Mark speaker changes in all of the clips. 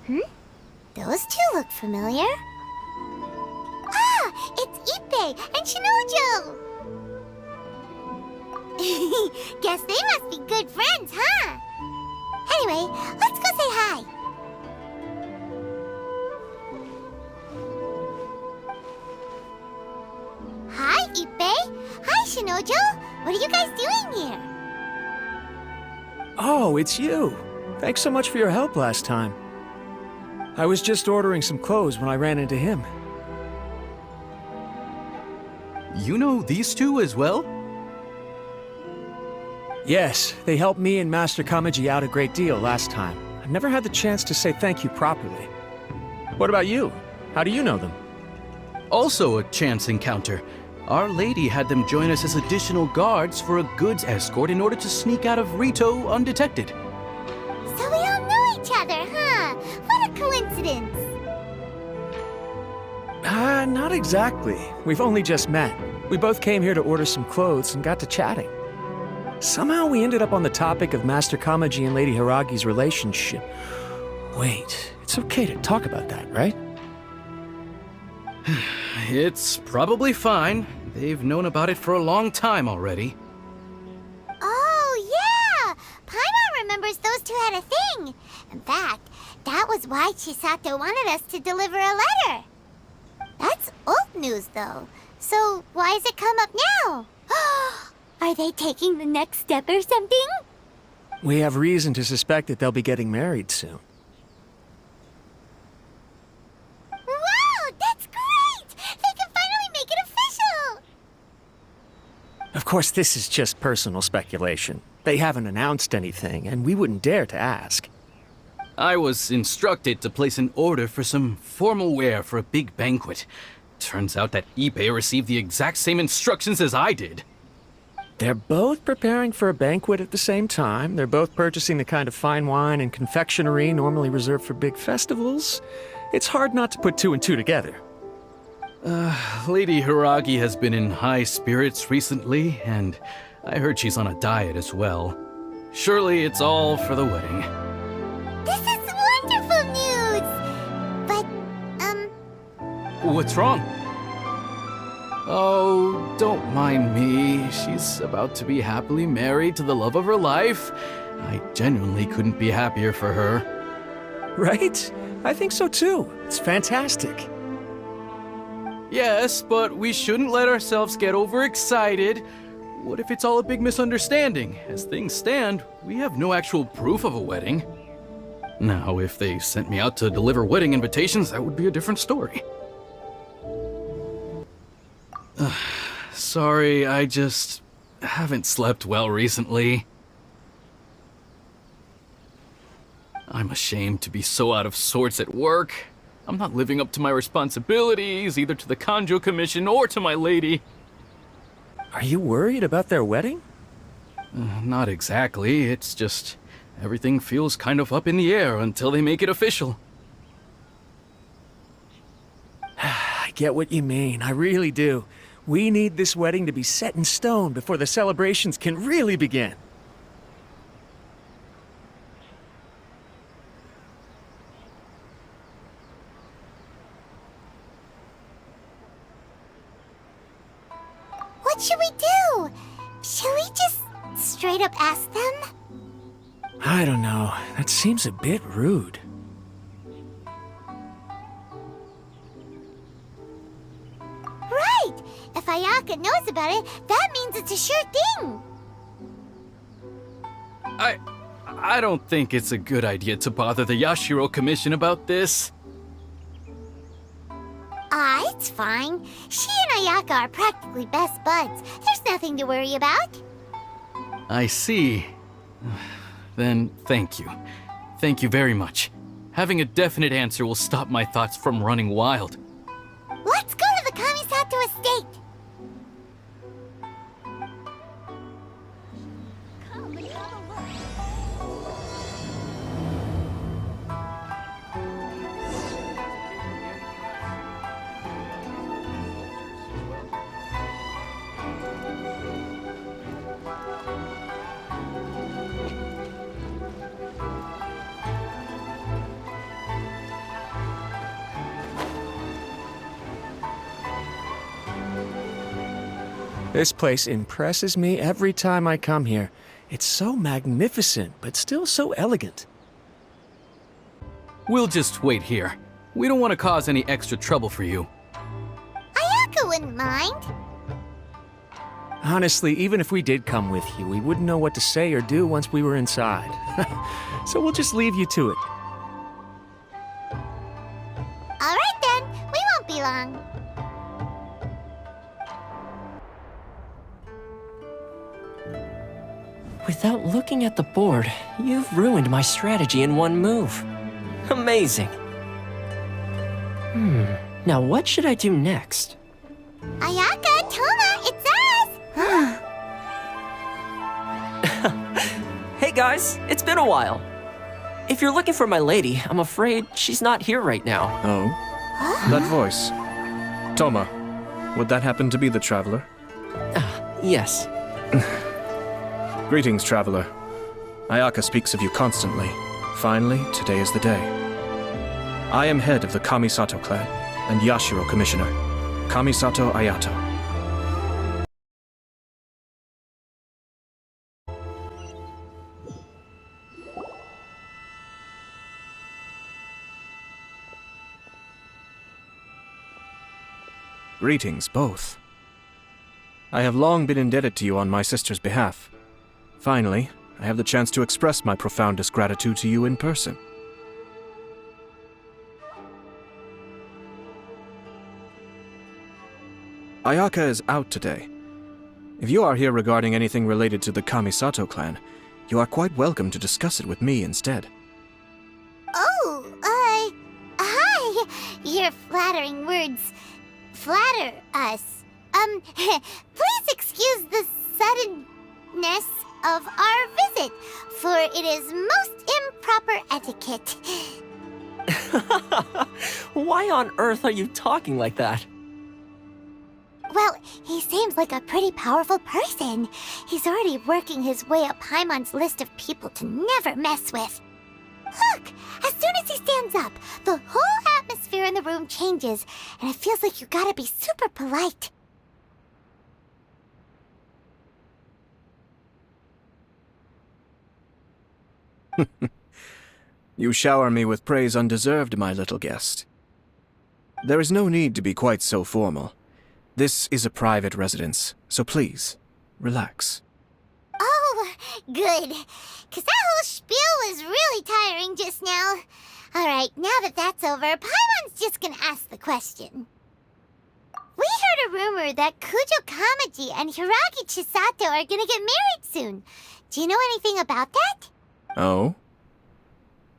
Speaker 1: Those two look familiar. Ah, it's Ippei and Shinojo! Guess they must be good friends, huh? Anyway, let's go say hi. Hi, Ippei. Hi, Shinojo. What are you guys doing here?
Speaker 2: Oh, it's you. Thanks so much for your help last time. I was just ordering some clothes when I ran into him.
Speaker 3: You know these two as well?
Speaker 2: Yes, they helped me and Master Kamaji out a great deal last time. I've never had the chance to say thank you properly. What about you? How do you know them?
Speaker 3: Also a chance encounter. Our lady had them join us as additional guards for a goods escort in order to sneak out of Rito undetected.
Speaker 1: So we all know each other, huh? What a coincidence.
Speaker 2: Not exactly. We've only just met. We both came here to order some clothes and got to chatting. Somehow we ended up on the topic of Master Kamaji and Lady Hiragi's relationship. Wait, it's okay to talk about that, right?
Speaker 3: It's probably fine. They've known about it for a long time already.
Speaker 1: Oh, yeah! Paimon remembers those two had a thing. In fact, that was why Chisato wanted us to deliver a letter. That's old news, though. So why has it come up now? Are they taking the next step or something?
Speaker 2: We have reason to suspect that they'll be getting married soon.
Speaker 1: Wow, that's great! They can finally make it official!
Speaker 2: Of course, this is just personal speculation. They haven't announced anything, and we wouldn't dare to ask.
Speaker 3: I was instructed to place an order for some formal wear for a big banquet. Turns out that Ippei received the exact same instructions as I did.
Speaker 2: They're both preparing for a banquet at the same time. They're both purchasing the kind of fine wine and confectionery normally reserved for big festivals. It's hard not to put two and two together.
Speaker 3: Lady Hiragi has been in high spirits recently, and I heard she's on a diet as well. Surely it's all for the wedding.
Speaker 1: This is wonderful news! But,
Speaker 3: What's wrong? Oh, don't mind me. She's about to be happily married to the love of her life. I genuinely couldn't be happier for her.
Speaker 2: Right? I think so too. It's fantastic.
Speaker 3: Yes, but we shouldn't let ourselves get overexcited. What if it's all a big misunderstanding? As things stand, we have no actual proof of a wedding. Now, if they sent me out to deliver wedding invitations, that would be a different story. Sorry, I just haven't slept well recently. I'm ashamed to be so out of sorts at work. I'm not living up to my responsibilities, either to the Kanjo Commission or to my lady.
Speaker 2: Are you worried about their wedding?
Speaker 3: Not exactly, it's just everything feels kind of up in the air until they make it official.
Speaker 2: I get what you mean, I really do. We need this wedding to be set in stone before the celebrations can really begin.
Speaker 1: what should we do? Should we just straight up ask them?
Speaker 2: I don't know. That seems a bit rude.
Speaker 1: Right! If Ayaka knows about it, that means it's a sure thing!
Speaker 3: I don't think it's a good idea to bother the Yashiro Commission about this.
Speaker 1: It's fine. She and Ayaka are practically best buds. There's nothing to worry about.
Speaker 3: I see. Then thank you. Thank you very much. Having a definite answer will stop my thoughts from running wild.
Speaker 1: Let's go to the Kamisato estate!
Speaker 2: This place impresses me every time I come here. It's so magnificent, but still so elegant.
Speaker 3: We'll just wait here. We don't want to cause any extra trouble for you.
Speaker 1: Ayako wouldn't mind.
Speaker 2: Honestly, even if we did come with you, we wouldn't know what to say or do once we were inside. So we'll just leave you to it.
Speaker 1: All right then, we won't be long.
Speaker 4: Without looking at the board, you've ruined my strategy in one move. Amazing. Now what should I do next?
Speaker 1: Ayaka, Toma, it's us!
Speaker 4: Hey guys, it's been a while. If you're looking for my lady, I'm afraid she's not here right now.
Speaker 5: Oh? That voice. Toma, would that happen to be the traveler?
Speaker 4: Yes.
Speaker 5: Greetings, traveler. Ayaka speaks of you constantly. Finally, today is the day. I am head of the Kamisato clan and Yashiro commissioner, Kamisato Ayato. Greetings, both. I have long been indebted to you on my sister's behalf. Finally, I have the chance to express my profoundest gratitude to you in person. Ayaka is out today. If you are here regarding anything related to the Kamisato clan, you are quite welcome to discuss it with me instead.
Speaker 1: Oh, hi. Your flattering words flatter us. Please excuse the suddenness of our visit, for it is most improper etiquette.
Speaker 4: Why on earth are you talking like that?
Speaker 1: Well, he seems like a pretty powerful person. He's already working his way up Paimon's list of people to never mess with. Look! As soon as he stands up, the whole atmosphere in the room changes, and it feels like you gotta be super polite.
Speaker 5: You shower me with praise undeserved, my little guest. There is no need to be quite so formal. This is a private residence, so please, relax.
Speaker 1: Oh, good. 'Cause that whole spiel was really tiring just now. Alright, now that that's over, Paimon's just gonna ask the question. We heard a rumor that Kujo Kamaji and Hiragi Chisato are gonna get married soon. Do you know anything about that?
Speaker 5: Oh?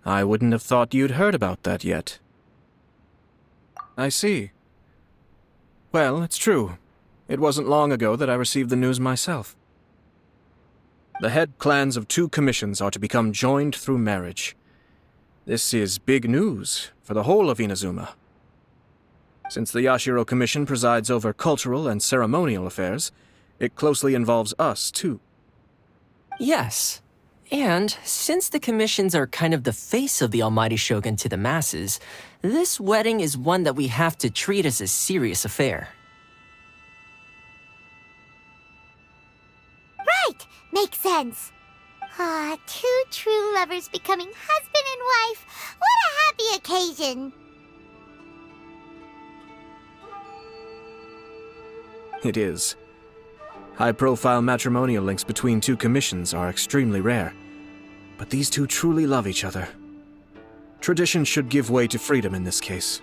Speaker 5: I wouldn't have thought you'd heard about that yet. I see. Well, it's true. It wasn't long ago that I received the news myself. The head clans of 2 commissions are to become joined through marriage. This is big news for the whole of Inazuma. Since the Yashiro Commission presides over cultural and ceremonial affairs, it closely involves us, too.
Speaker 4: Yes. And since the commissions are kind of the face of the Almighty Shogun to the masses, this wedding is one that we have to treat as a serious affair.
Speaker 1: Right! Makes sense. Ah, 2 true lovers becoming husband and wife. What a happy occasion!
Speaker 5: It is. High-profile matrimonial links between 2 commissions are extremely rare. But these 2 truly love each other. Tradition should give way to freedom in this case.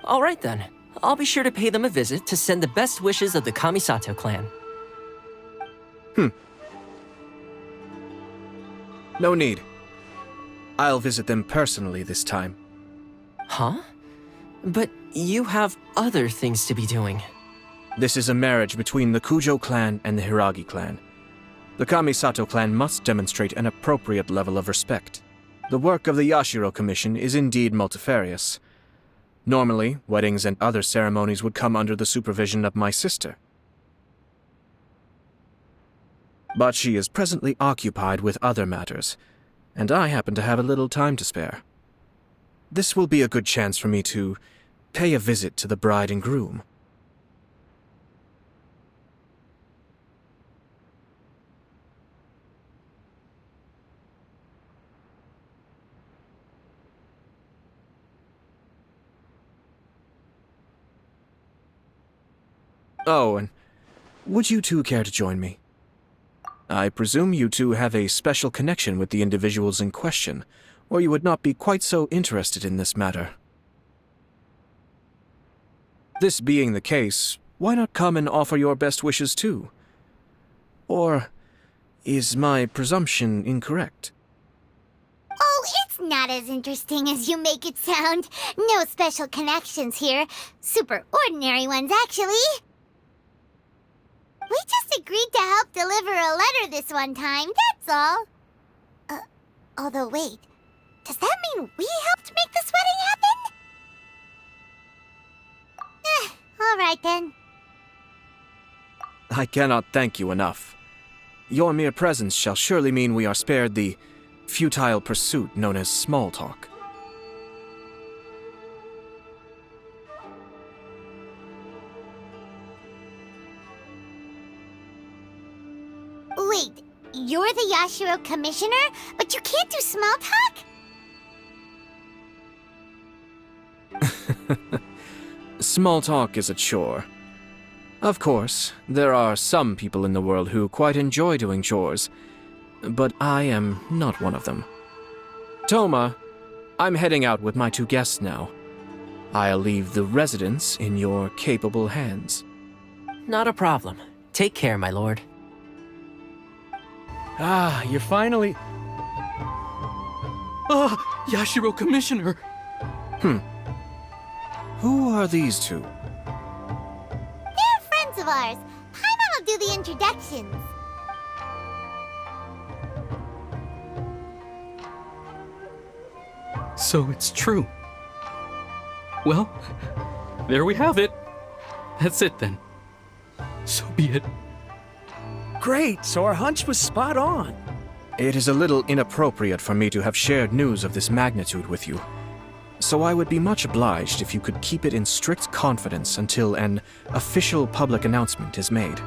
Speaker 4: All right then. I'll be sure to pay them a visit to send the best wishes of the Kamisato clan.
Speaker 5: No need. I'll visit them personally this time.
Speaker 4: Huh? But you have other things to be doing.
Speaker 5: This is a marriage between the Kujo clan and the Hiragi clan. The Kamisato clan must demonstrate an appropriate level of respect. The work of the Yashiro Commission is indeed multifarious. Normally, weddings and other ceremonies would come under the supervision of my sister. But she is presently occupied with other matters, and I happen to have a little time to spare. This will be a good chance for me to pay a visit to the bride and groom. Oh, and would you two care to join me? I presume you two have a special connection with the individuals in question, or you would not be quite so interested in this matter. This being the case, why not come and offer your best wishes too? Or is my presumption incorrect?
Speaker 1: Oh, it's not as interesting as you make it sound. No special connections here. Super ordinary ones, actually. We just agreed to help deliver a letter this one time, that's all. Although wait, does that mean we helped make this wedding happen? All right then.
Speaker 5: I cannot thank you enough. Your mere presence shall surely mean we are spared the futile pursuit known as small talk.
Speaker 1: Wait, you're the Yashiro commissioner, but you can't do small talk?
Speaker 5: Small talk is a chore. Of course, there are some people in the world who quite enjoy doing chores, but I am not one of them. Toma, I'm heading out with my two guests now. I'll leave the residence in your capable hands.
Speaker 4: Not a problem. Take care, my lord.
Speaker 2: Ah, you're finally...
Speaker 3: Ah, Yashiro Commissioner!
Speaker 5: Who are these two?
Speaker 1: They're friends of ours. Paimon will do the introductions.
Speaker 3: So it's true. Well, there we have it. That's it then. So be it.
Speaker 2: Great, so our hunch was spot on.
Speaker 5: It is a little inappropriate for me to have shared news of this magnitude with you, so I would be much obliged if you could keep it in strict confidence until an official public announcement is made.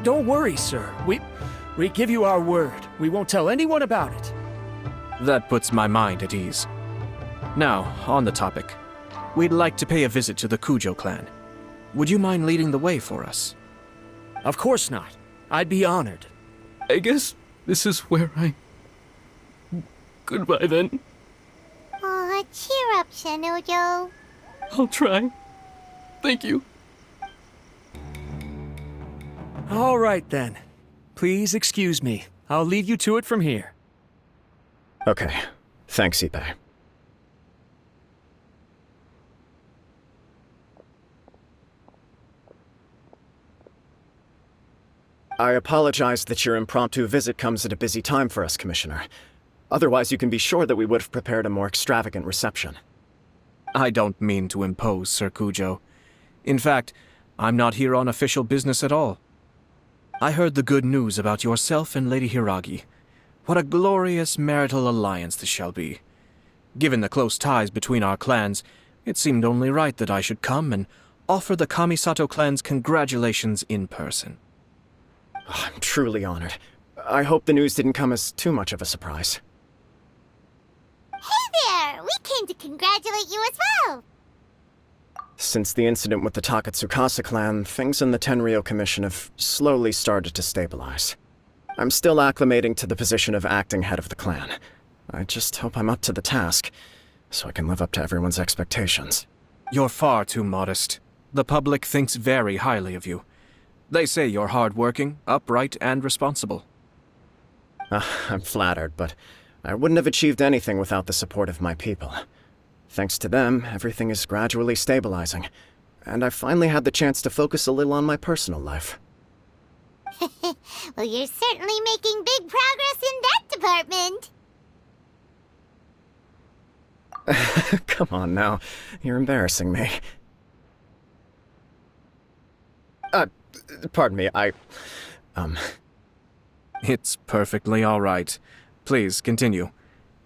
Speaker 2: Don't worry, sir. We give you our word. We won't tell anyone about it.
Speaker 5: That puts my mind at ease. Now, on the topic. We'd like to pay a visit to the Kujo clan. Would you mind leading the way for us?
Speaker 2: Of course not. I'd be honored.
Speaker 3: I guess this is where I... Goodbye then.
Speaker 1: Aw, cheer up, Shinojo.
Speaker 3: I'll try. Thank you.
Speaker 2: All right, then. Please excuse me. I'll leave you to it from here.
Speaker 6: Okay. Thanks, Ippei. I apologize that your impromptu visit comes at a busy time for us, Commissioner. Otherwise, you can be sure that we would have prepared a more extravagant reception.
Speaker 5: I don't mean to impose, Sir Kujo. In fact, I'm not here on official business at all. I heard the good news about yourself and Lady Hiragi. What a glorious marital alliance this shall be. Given the close ties between our clans, it seemed only right that I should come and offer the Kamisato clan's congratulations in person.
Speaker 6: I'm truly honored. I hope the news didn't come as too much of a surprise.
Speaker 1: Hey there! We came to congratulate you as well!
Speaker 6: Since the incident with the Takatsukasa clan, things in the Tenryou Commission have slowly started to stabilize. I'm still acclimating to the position of acting head of the clan. I just hope I'm up to the task, so I can live up to everyone's expectations.
Speaker 5: You're far too modest. The public thinks very highly of you. They say you're hardworking, upright, and responsible.
Speaker 6: I'm flattered, but I wouldn't have achieved anything without the support of my people. Thanks to them, everything is gradually stabilizing, and I've finally had the chance to focus a little on my personal life.
Speaker 1: Well, you're certainly making big progress in that department.
Speaker 6: Come on now, you're embarrassing me. Pardon me,
Speaker 5: It's perfectly all right. Please, continue.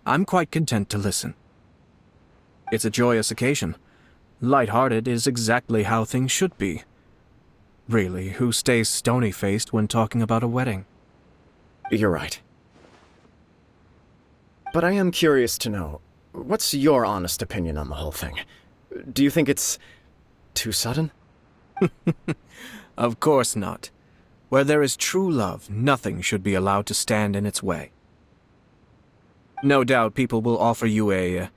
Speaker 5: I'm quite content to listen. It's a joyous occasion. Light-hearted is exactly how things should be. Really, who stays stony-faced when talking about a wedding?
Speaker 6: You're right. But I am curious to know, what's your honest opinion on the whole thing? Do you think it's too sudden?
Speaker 5: Of course not. Where there is true love, nothing should be allowed to stand in its way. No doubt people will offer you a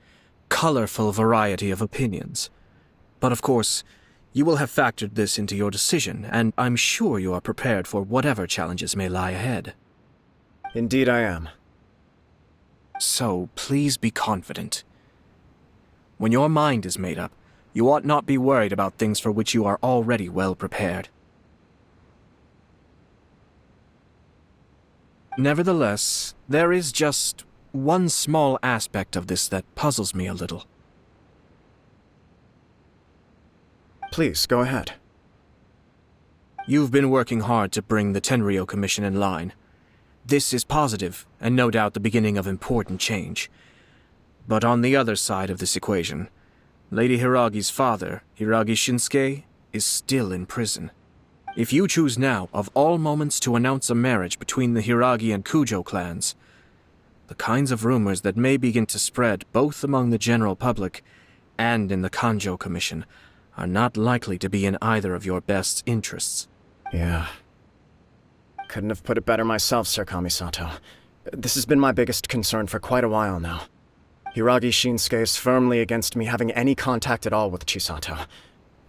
Speaker 5: colorful variety of opinions. But of course, you will have factored this into your decision, and I'm sure you are prepared for whatever challenges may lie ahead.
Speaker 6: Indeed I am.
Speaker 5: So, please be confident. When your mind is made up, you ought not be worried about things for which you are already well prepared. Nevertheless, there is just one small aspect of this that puzzles me a little.
Speaker 6: Please, go ahead.
Speaker 5: You've been working hard to bring the Tenryou Commission in line. This is positive, and no doubt the beginning of important change. But on the other side of this equation, Lady Hiragi's father, Hiragi Shinsuke, is still in prison. If you choose now, of all moments, to announce a marriage between the Hiragi and Kujo clans, the kinds of rumors that may begin to spread both among the general public and in the Kanjo Commission are not likely to be in either of your best interests.
Speaker 6: Yeah. Couldn't have put it better myself, Sir Kamisato. This has been my biggest concern for quite a while now. Hiragi Shinsuke is firmly against me having any contact at all with Chisato.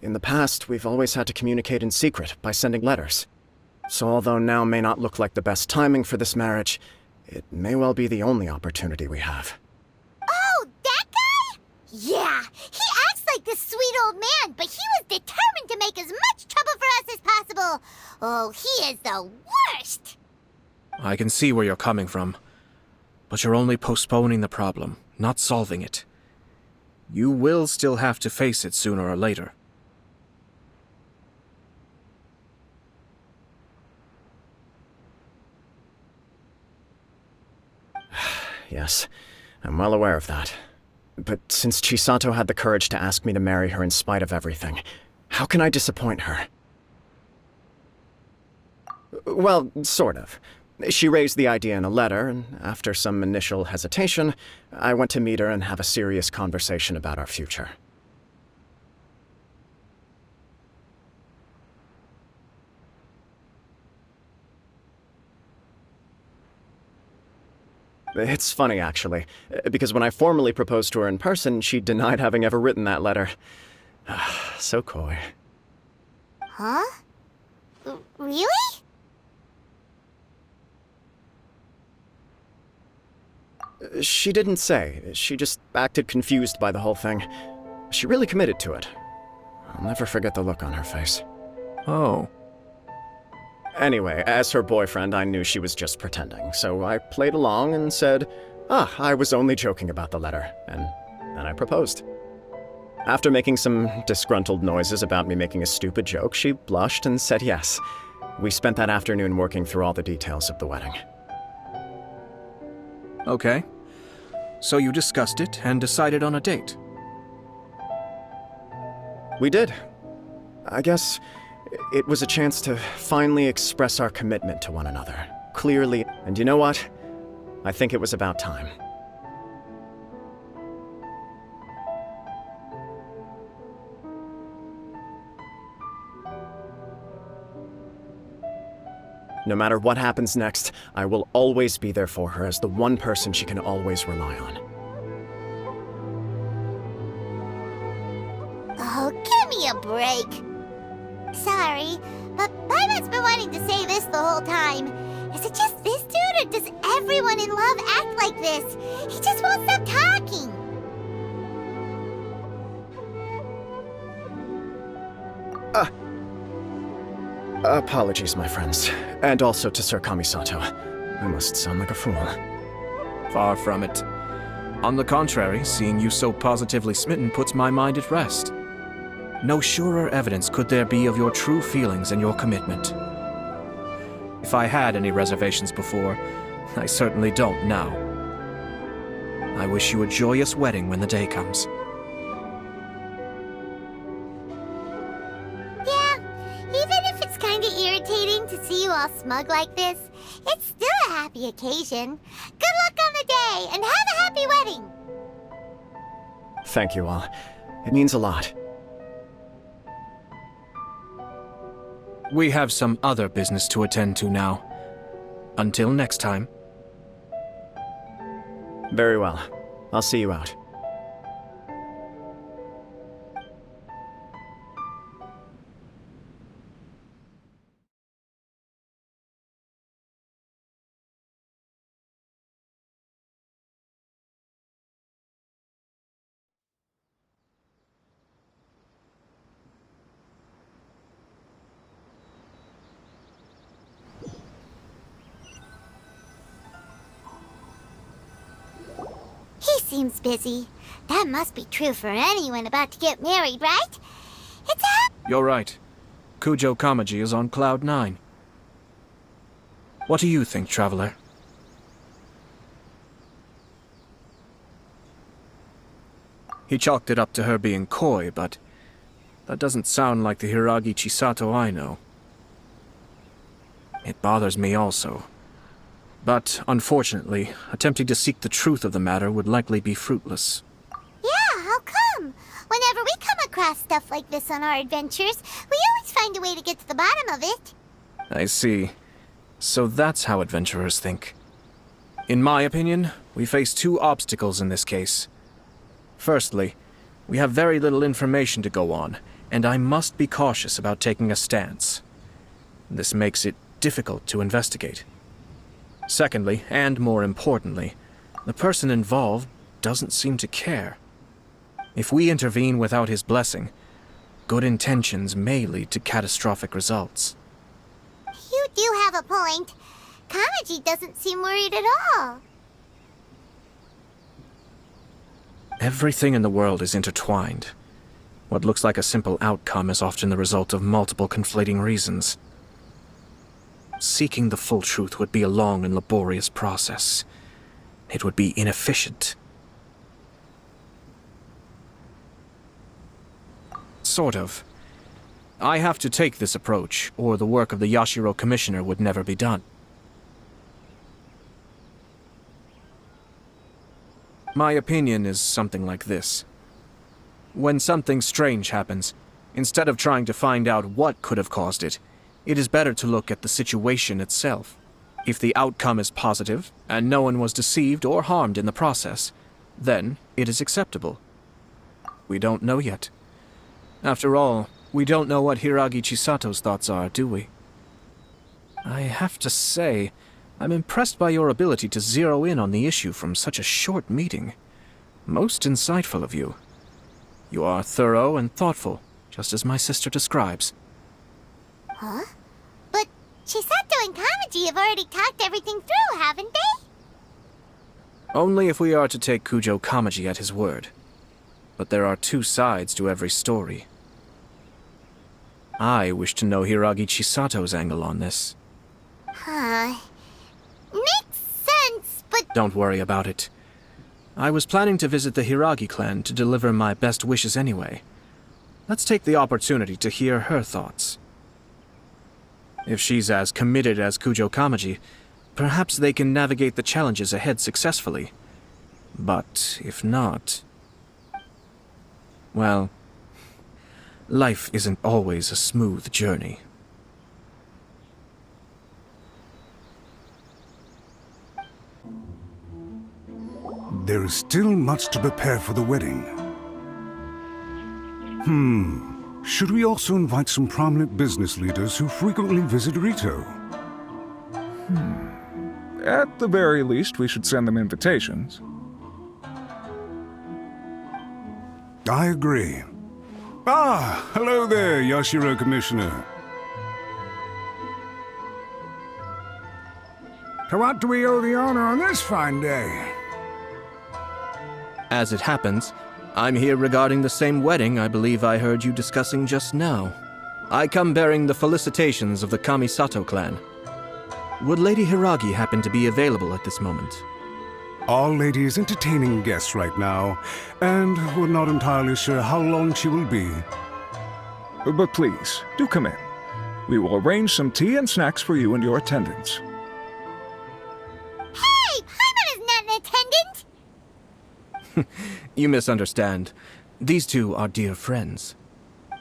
Speaker 6: In the past, we've always had to communicate in secret by sending letters. So although now may not look like the best timing for this marriage, it may well be the only opportunity we have.
Speaker 1: Oh, that guy? Yeah, he acts like this sweet old man, but he was determined to make as much trouble for us as possible. Oh, he is the worst!
Speaker 5: I can see where you're coming from, but you're only postponing the problem, not solving it. You will still have to face it sooner or later.
Speaker 6: Yes, I'm well aware of that. But since Chisato had the courage to ask me to marry her in spite of everything, how can I disappoint her? Well, sort of. She raised the idea in a letter, and after some initial hesitation, I went to meet her and have a serious conversation about our future. It's funny, actually, because when I formally proposed to her in person, she denied having ever written that letter. So coy.
Speaker 1: Huh? Really?
Speaker 6: She didn't say. She just acted confused by the whole thing. She really committed to it. I'll never forget the look on her face.
Speaker 5: Oh.
Speaker 6: Anyway, as her boyfriend, I knew she was just pretending, so I played along and said, I was only joking about the letter, and then I proposed. After making some disgruntled noises about me making a stupid joke, she blushed and said yes. We spent that afternoon working through all the details of the wedding.
Speaker 5: Okay. So you discussed it and decided on a date?
Speaker 6: We did. I guess it was a chance to finally express our commitment to one another, clearly. And you know what? I think it was about time. No matter what happens next, I will always be there for her as the one person she can always rely on.
Speaker 1: Oh, give me a break. Sorry, but Paimon's been wanting to say this the whole time. Is it just this dude, or does everyone in love act like this? He just won't stop talking.
Speaker 6: Apologies, my friends. And also to Sir Kamisato. I must sound like a fool.
Speaker 5: Far from it. On the contrary, seeing you so positively smitten puts my mind at rest. No surer evidence could there be of your true feelings and your commitment. If I had any reservations before, I certainly don't now. I wish you a joyous wedding when the day comes.
Speaker 1: Yeah, even if it's kinda irritating to see you all smug like this, it's still a happy occasion. Good luck on the day, and have a happy wedding!
Speaker 6: Thank you all. It means a lot.
Speaker 5: We have some other business to attend to now. Until next time.
Speaker 6: Very well. I'll see you out.
Speaker 1: He seems busy. That must be true for anyone about to get married, right? It's a...
Speaker 5: You're right. Kujo Kamaji is on Cloud 9. What do you think, Traveler? He chalked it up to her being coy, but that doesn't sound like the Hiragi Chisato I know. It bothers me also. But, unfortunately, attempting to seek the truth of the matter would likely be fruitless.
Speaker 1: Yeah, how come? Whenever we come across stuff like this on our adventures, we always find a way to get to the bottom of it.
Speaker 5: I see. So that's how adventurers think. In my opinion, we face two obstacles in this case. Firstly, we have very little information to go on, and I must be cautious about taking a stance. This makes it difficult to investigate. Secondly, and more importantly, the person involved doesn't seem to care. If we intervene without his blessing, good intentions may lead to catastrophic results.
Speaker 1: You do have a point. Kamaji doesn't seem worried at all.
Speaker 5: Everything in the world is intertwined. What looks like a simple outcome is often the result of multiple conflating reasons. Seeking the full truth would be a long and laborious process. It would be inefficient. Sort of. I have to take this approach, or the work of the Yashiro Commissioner would never be done. My opinion is something like this. When something strange happens, instead of trying to find out what could have caused it, it is better to look at the situation itself. If the outcome is positive, and no one was deceived or harmed in the process, then it is acceptable. We don't know yet. After all, we don't know what Hiragi Chisato's thoughts are, do we? I have to say, I'm impressed by your ability to zero in on the issue from such a short meeting. Most insightful of you. You are thorough and thoughtful, just as my sister describes.
Speaker 1: Huh? But Chisato and Kamaji have already talked everything through, haven't they?
Speaker 5: Only if we are to take Kujo Kamaji at his word. But there are two sides to every story. I wish to know Hiragi Chisato's angle on this.
Speaker 1: Huh. Makes sense, but...
Speaker 5: Don't worry about it. I was planning to visit the Hiragi clan to deliver my best wishes anyway. Let's take the opportunity to hear her thoughts. If she's as committed as Kujo Kamaji, perhaps they can navigate the challenges ahead successfully. But if not... well, life isn't always a smooth journey.
Speaker 7: There is still much to prepare for the wedding. Should we also invite some prominent business leaders who frequently visit Rito?
Speaker 8: At the very least, we should send them invitations.
Speaker 7: I agree. Ah, hello there, Yashiro Commissioner. To what do we owe the honor on this fine day?
Speaker 5: As it happens, I'm here regarding the same wedding I believe I heard you discussing just now. I come bearing the felicitations of the Kamisato clan. Would Lady Hiragi happen to be available at this moment?
Speaker 7: Our lady is entertaining guests right now, and we're not entirely sure how long she will be.
Speaker 8: But please, do come in. We will arrange some tea and snacks for you and your attendants.
Speaker 1: Hey, Paimon is not an attendant!
Speaker 5: You misunderstand. These two are dear friends.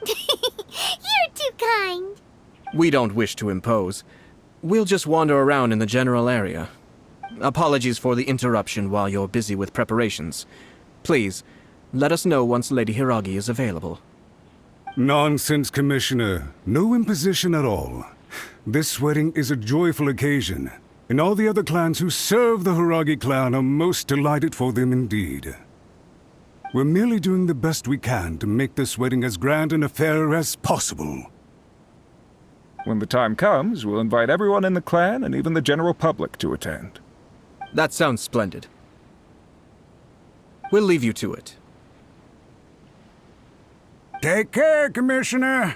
Speaker 1: You're too kind.
Speaker 5: We don't wish to impose. We'll just wander around in the general area. Apologies for the interruption while you're busy with preparations. Please, let us know once Lady Hiragi is available.
Speaker 7: Nonsense, Commissioner. No imposition at all. This wedding is a joyful occasion, and all the other clans who serve the Hiragi clan are most delighted for them indeed. We're merely doing the best we can to make this wedding as grand an affair as possible.
Speaker 8: When the time comes, we'll invite everyone in the clan and even the general public to attend.
Speaker 5: That sounds splendid. We'll leave you to it.
Speaker 7: Take care, Commissioner.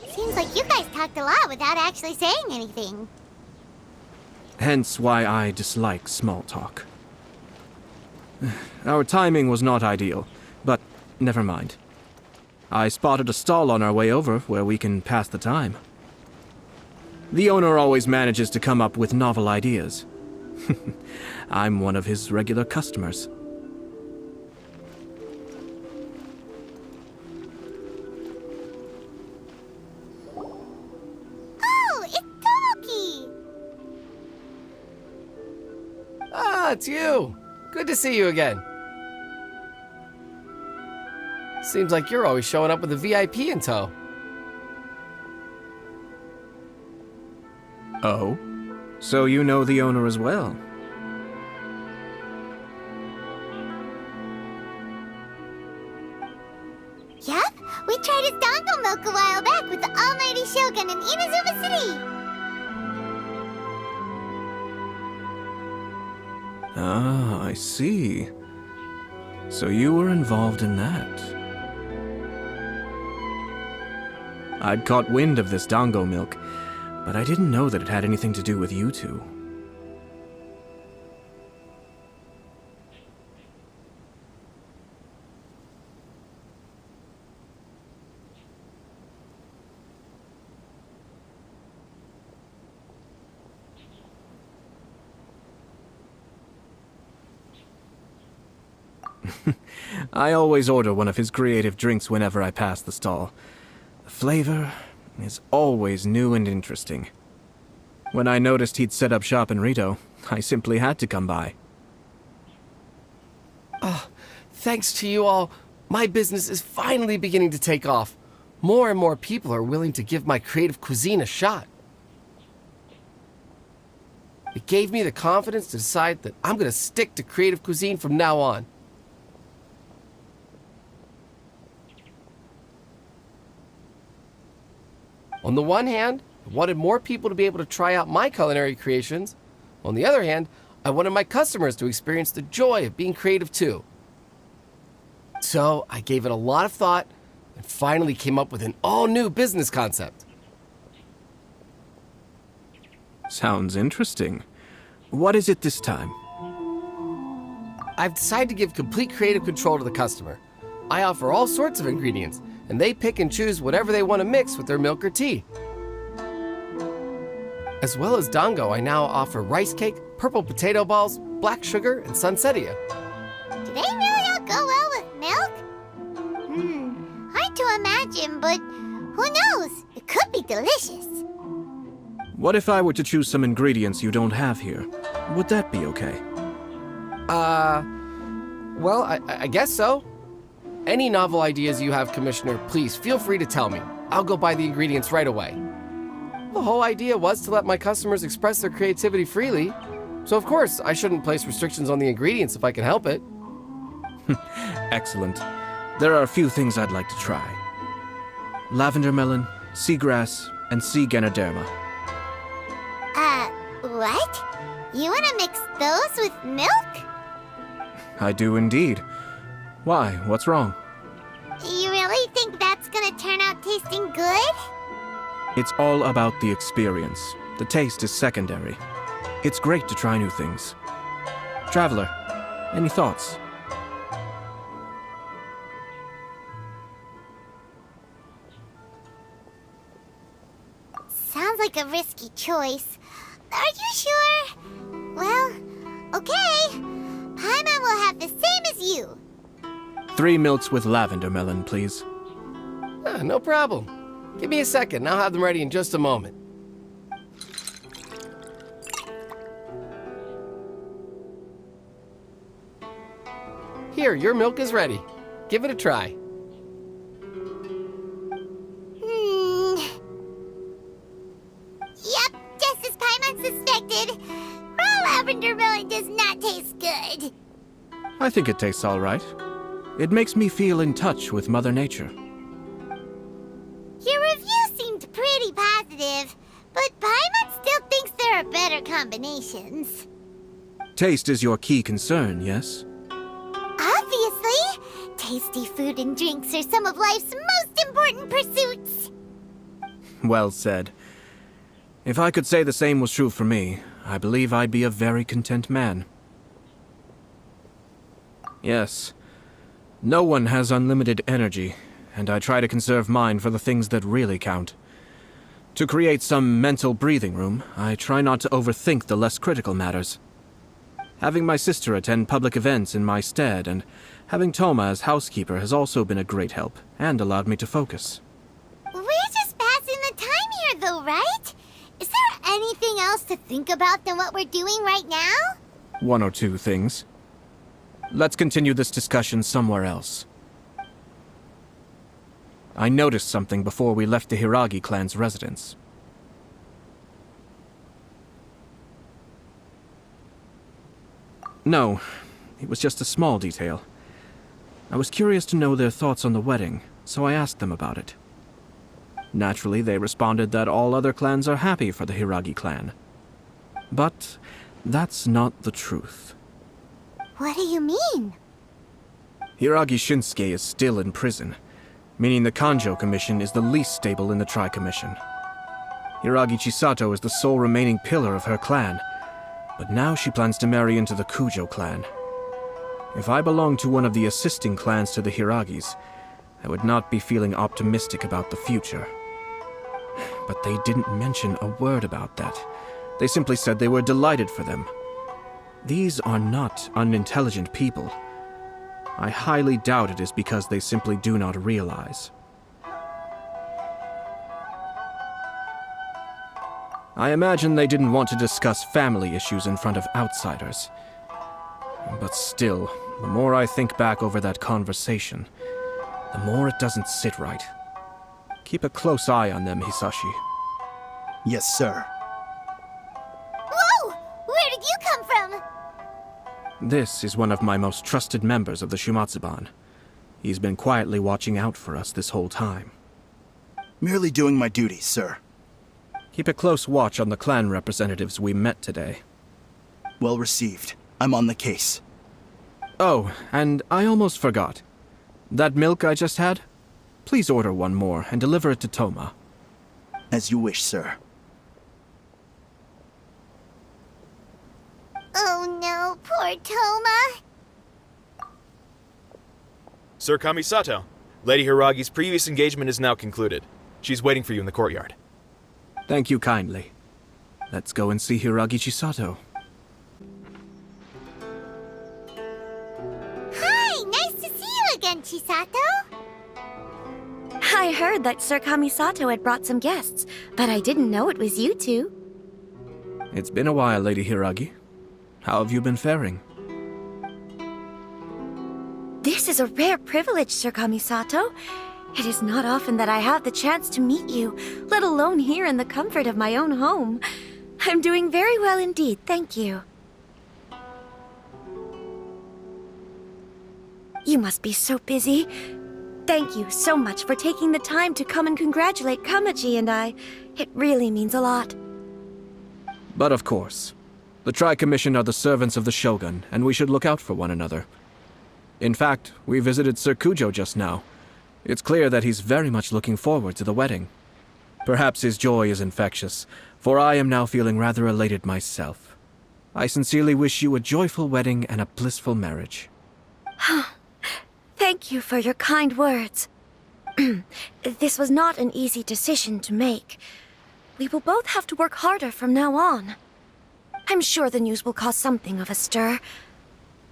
Speaker 1: Seems like you guys talked a lot without actually saying anything.
Speaker 5: Hence why I dislike small talk. Our timing was not ideal, but never mind. I spotted a stall on our way over where we can pass the time. The owner always manages to come up with novel ideas. I'm one of his regular customers.
Speaker 1: Oh, it's Tomoki!
Speaker 9: Ah, it's you! Good to see you again. Seems like you're always showing up with a VIP in tow.
Speaker 5: Oh? So you know the owner as well?
Speaker 1: Yup, we tried his dango milk a while back with the almighty Shogun in Inazuma City.
Speaker 5: Ah, I see. So you were involved in that. I'd caught wind of this dango milk, but I didn't know that it had anything to do with you two. I always order one of his creative drinks whenever I pass the stall. The flavor is always new and interesting. When I noticed he'd set up shop in Rito, I simply had to come by.
Speaker 9: Thanks to you all, my business is finally beginning to take off. More and more people are willing to give my creative cuisine a shot. It gave me the confidence to decide that I'm going to stick to creative cuisine from now on. On the one hand, I wanted more people to be able to try out my culinary creations. On the other hand, I wanted my customers to experience the joy of being creative too. So I gave it a lot of thought and finally came up with an all-new business concept.
Speaker 5: Sounds interesting. What is it this time?
Speaker 9: I've decided to give complete creative control to the customer. I offer all sorts of ingredients, and they pick and choose whatever they want to mix with their milk or tea. As well as dango, I now offer rice cake, purple potato balls, black sugar, and sunsettia.
Speaker 1: Do they really all go well with milk? Hard to imagine, but who knows? It could be delicious.
Speaker 5: What if I were to choose some ingredients you don't have here? Would that be okay?
Speaker 9: Well, I guess so. Any novel ideas you have, Commissioner, please feel free to tell me. I'll go buy the ingredients right away. The whole idea was to let my customers express their creativity freely. So of course, I shouldn't place restrictions on the ingredients if I can help it.
Speaker 5: Excellent. There are a few things I'd like to try. Lavender melon, seagrass, and sea ganoderma.
Speaker 1: What? You want to mix those with milk?
Speaker 5: I do indeed. Why? What's wrong?
Speaker 1: You really think that's gonna turn out tasting good?
Speaker 5: It's all about the experience. The taste is secondary. It's great to try new things. Traveler, any thoughts?
Speaker 1: Sounds like a risky choice. Are you sure? Well, okay. Paimon will have the same as you.
Speaker 5: 3 milks with lavender melon, please.
Speaker 9: No problem. Give me a second, I'll have them ready in just a moment. Here, your milk is ready. Give it a try.
Speaker 1: Yep, just as Paimon suspected. Raw lavender melon does not taste good.
Speaker 5: I think it tastes all right. It makes me feel in touch with Mother Nature.
Speaker 1: Your review seemed pretty positive, but Paimon still thinks there are better combinations.
Speaker 5: Taste is your key concern, yes?
Speaker 1: Obviously! Tasty food and drinks are some of life's most important pursuits.
Speaker 5: Well said. If I could say the same was true for me, I believe I'd be a very content man. Yes. No one has unlimited energy, and I try to conserve mine for the things that really count. To create some mental breathing room, I try not to overthink the less critical matters. Having my sister attend public events in my stead, and having Toma as housekeeper has also been a great help, and allowed me to focus.
Speaker 1: We're just passing the time here, though, right? Is there anything else to think about than what we're doing right now?
Speaker 5: 1 or 2 things. Let's continue this discussion somewhere else. I noticed something before we left the Hiragi clan's residence. No, it was just a small detail. I was curious to know their thoughts on the wedding, so I asked them about it. Naturally, they responded that all other clans are happy for the Hiragi clan. But that's not the truth.
Speaker 1: What do you mean?
Speaker 5: Hiragi Shinsuke is still in prison, meaning the Kanjo Commission is the least stable in the Tri-Commission. Hiragi Chisato is the sole remaining pillar of her clan, but now she plans to marry into the Kujo clan. If I belonged to one of the assisting clans to the Hiragis, I would not be feeling optimistic about the future. But they didn't mention a word about that. They simply said they were delighted for them. These are not unintelligent people. I highly doubt it is because they simply do not realize. I imagine they didn't want to discuss family issues in front of outsiders. But still, the more I think back over that conversation, the more it doesn't sit right. Keep a close eye on them, Hisashi.
Speaker 10: Yes, sir.
Speaker 1: Whoa! Where did you come from?
Speaker 5: This is one of my most trusted members of the Shumatsuban. He's been quietly watching out for us this whole time.
Speaker 10: Merely doing my duty, sir.
Speaker 5: Keep a close watch on the clan representatives we met today.
Speaker 10: Well received. I'm on the case.
Speaker 5: Oh, and I almost forgot. That milk I just had? Please order one more and deliver it to Toma.
Speaker 10: As you wish, sir.
Speaker 1: Oh no, poor Toma.
Speaker 11: Sir Kamisato, Lady Hiragi's previous engagement is now concluded. She's waiting for you in the courtyard.
Speaker 5: Thank you kindly. Let's go and see Hiragi Chisato.
Speaker 1: Hi, nice to see you again, Chisato.
Speaker 12: I heard that Sir Kamisato had brought some guests, but I didn't know it was you two.
Speaker 5: It's been a while, Lady Hiragi. How have you been faring?
Speaker 12: This is a rare privilege, Sir Kamisato. It is not often that I have the chance to meet you, let alone here in the comfort of my own home. I'm doing very well indeed, thank you. You must be so busy. Thank you so much for taking the time to come and congratulate Kamaji and I. It really means a lot.
Speaker 5: But of course. The Tri-Commission are the servants of the Shogun, and we should look out for one another. In fact, we visited Sir Kujo just now. It's clear that he's very much looking forward to the wedding. Perhaps his joy is infectious, for I am now feeling rather elated myself. I sincerely wish you a joyful wedding and a blissful marriage.
Speaker 12: Thank you for your kind words. This was not an easy decision to make. We will both have to work harder from now on. I'm sure the news will cause something of a stir.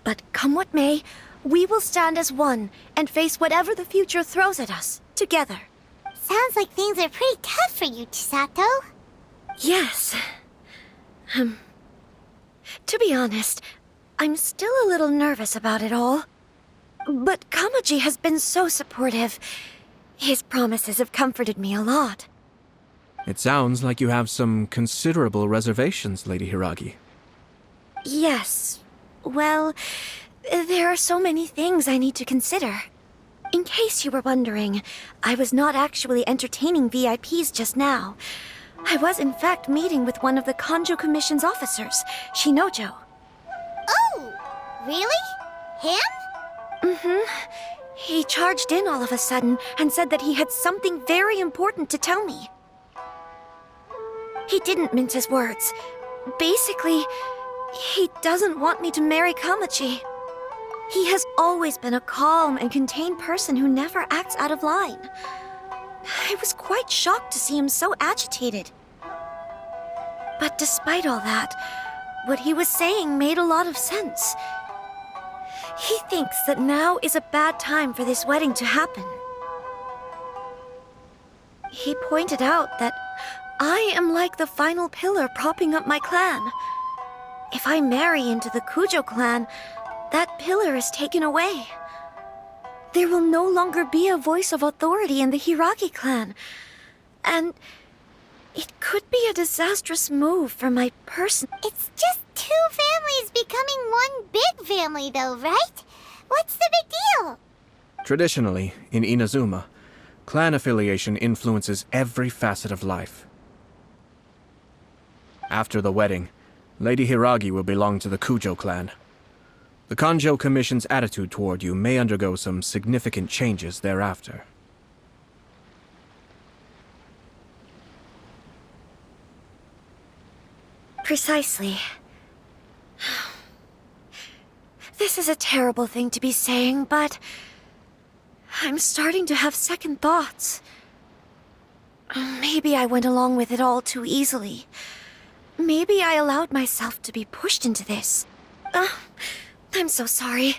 Speaker 12: But come what may, we will stand as one and face whatever the future throws at us, together.
Speaker 1: Sounds like things are pretty tough for you, Chisato.
Speaker 12: Yes. To be honest, I'm still a little nervous about it all. But Kamaji has been so supportive. His promises have comforted me a lot.
Speaker 5: It sounds like you have some considerable reservations, Lady Hiragi.
Speaker 12: Yes. Well, there are so many things I need to consider. In case you were wondering, I was not actually entertaining VIPs just now. I was in fact meeting with one of the Kanjo Commission's officers, Shinojo.
Speaker 1: Oh, really? Him?
Speaker 12: Mm-hmm. He charged in all of a sudden and said that he had something very important to tell me. He didn't mince his words. Basically, he doesn't want me to marry Kamaji. He has always been a calm and contained person who never acts out of line. I was quite shocked to see him so agitated. But despite all that, what he was saying made a lot of sense. He thinks that now is a bad time for this wedding to happen. He pointed out that I am like the final pillar propping up my clan. If I marry into the Kujo clan, that pillar is taken away. There will no longer be a voice of authority in the Hiragi clan. And it could be a disastrous move for my person.
Speaker 1: It's just two families becoming one big family, though, right? What's the big deal?
Speaker 5: Traditionally, in Inazuma, clan affiliation influences every facet of life. After the wedding, Lady Hiragi will belong to the Kujo clan. The Kanjo Commission's attitude toward you may undergo some significant changes thereafter.
Speaker 12: Precisely. This is a terrible thing to be saying, but I'm starting to have second thoughts. Maybe I went along with it all too easily. Maybe I allowed myself to be pushed into this. I'm so sorry.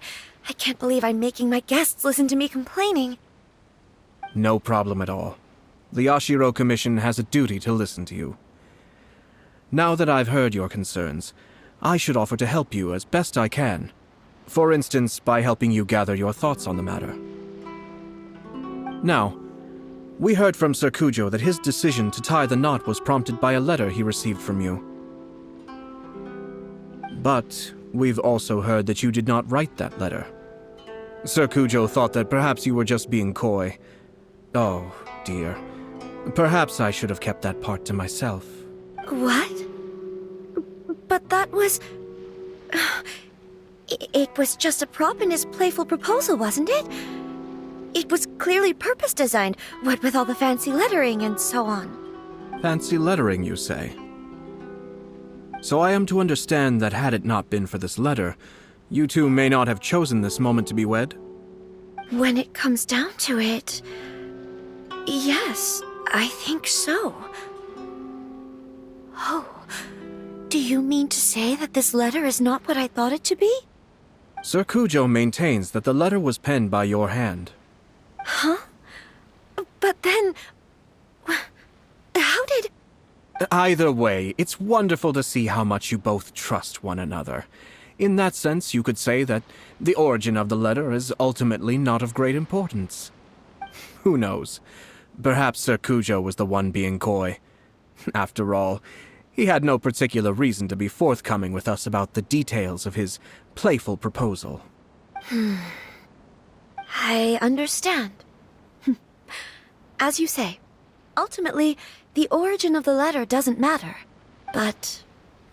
Speaker 12: I can't believe I'm making my guests listen to me complaining.
Speaker 5: No problem at all. The Yashiro Commission has a duty to listen to you. Now that I've heard your concerns, I should offer to help you as best I can. For instance, by helping you gather your thoughts on the matter. Now, we heard from Sir Kujo that his decision to tie the knot was prompted by a letter he received from you. But we've also heard that you did not write that letter. Sir Kujo thought that perhaps you were just being coy. Oh, dear. Perhaps I should have kept that part to myself.
Speaker 12: What? But that was... It was just a prop in his playful proposal, wasn't it? It was clearly purpose-designed, what with all the fancy lettering and so on.
Speaker 5: Fancy lettering, you say? So I am to understand that had it not been for this letter, you two may not have chosen this moment to be wed?
Speaker 12: When it comes down to it... yes, I think so. Oh, do you mean to say that this letter is not what I thought it to be?
Speaker 5: Sir Kujo maintains that the letter was penned by your hand.
Speaker 12: Huh? But then... how did...
Speaker 5: Either way, it's wonderful to see how much you both trust one another. In that sense, you could say that the origin of the letter is ultimately not of great importance. Who knows? Perhaps Sir Kujo was the one being coy. After all, he had no particular reason to be forthcoming with us about the details of his playful proposal.
Speaker 12: I understand. As you say, ultimately, the origin of the letter doesn't matter. But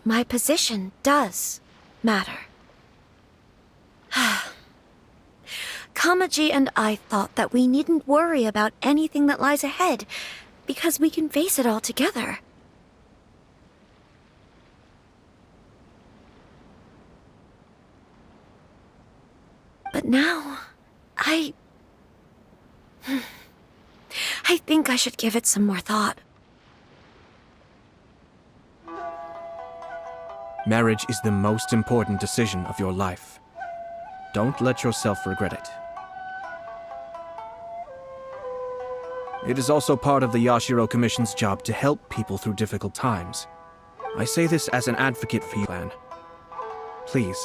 Speaker 12: my position does matter. Kamaji and I thought that we needn't worry about anything that lies ahead, because we can face it all together. But now, I think I should give it some more thought.
Speaker 5: Marriage is the most important decision of your life. Don't let yourself regret it. It is also part of the Yashiro Commission's job to help people through difficult times. I say this as an advocate for you, clan. Please,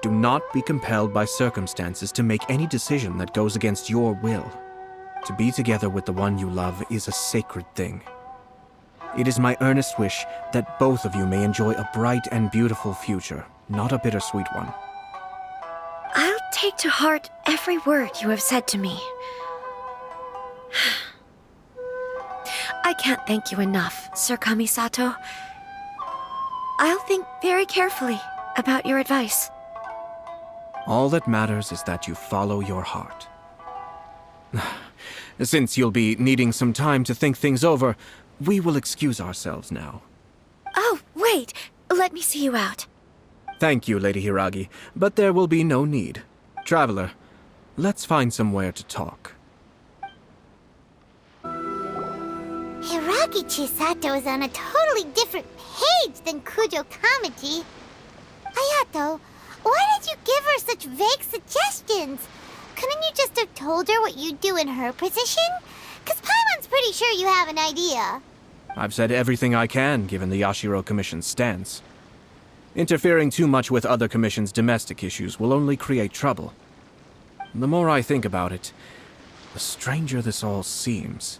Speaker 5: do not be compelled by circumstances to make any decision that goes against your will. To be together with the one you love is a sacred thing. It is my earnest wish that both of you may enjoy a bright and beautiful future, not a bittersweet one.
Speaker 12: I'll take to heart every word you have said to me. I can't thank you enough, Sir Kamisato. I'll think very carefully about your advice.
Speaker 5: All that matters is that you follow your heart. Since you'll be needing some time to think things over, we will excuse ourselves now.
Speaker 12: Oh, wait! Let me see you out.
Speaker 5: Thank you, Lady Hiragi, but there will be no need. Traveler, let's find somewhere to talk.
Speaker 1: Hiragi Chisato is on a totally different page than Kujo Kamaji. Ayato, why did you give her such vague suggestions? Couldn't you just have told her what you'd do in her position? 'Cause Paimon's pretty sure you have an idea.
Speaker 5: I've said everything I can, given the Yashiro Commission's stance. Interfering too much with other commission's domestic issues will only create trouble. The more I think about it, the stranger this all seems.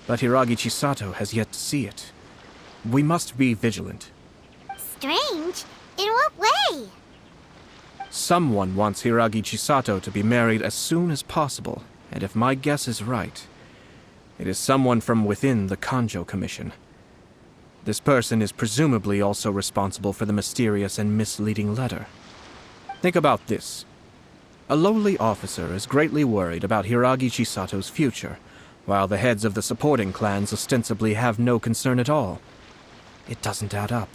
Speaker 5: But Hiragi Chisato has yet to see it. We must be vigilant.
Speaker 1: Strange? In what way?
Speaker 5: Someone wants Hiragi Chisato to be married as soon as possible, and if my guess is right, it is someone from within the Kanjo Commission. This person is presumably also responsible for the mysterious and misleading letter. Think about this. A lowly officer is greatly worried about Hiragi Chisato's future, while the heads of the supporting clans ostensibly have no concern at all. It doesn't add up.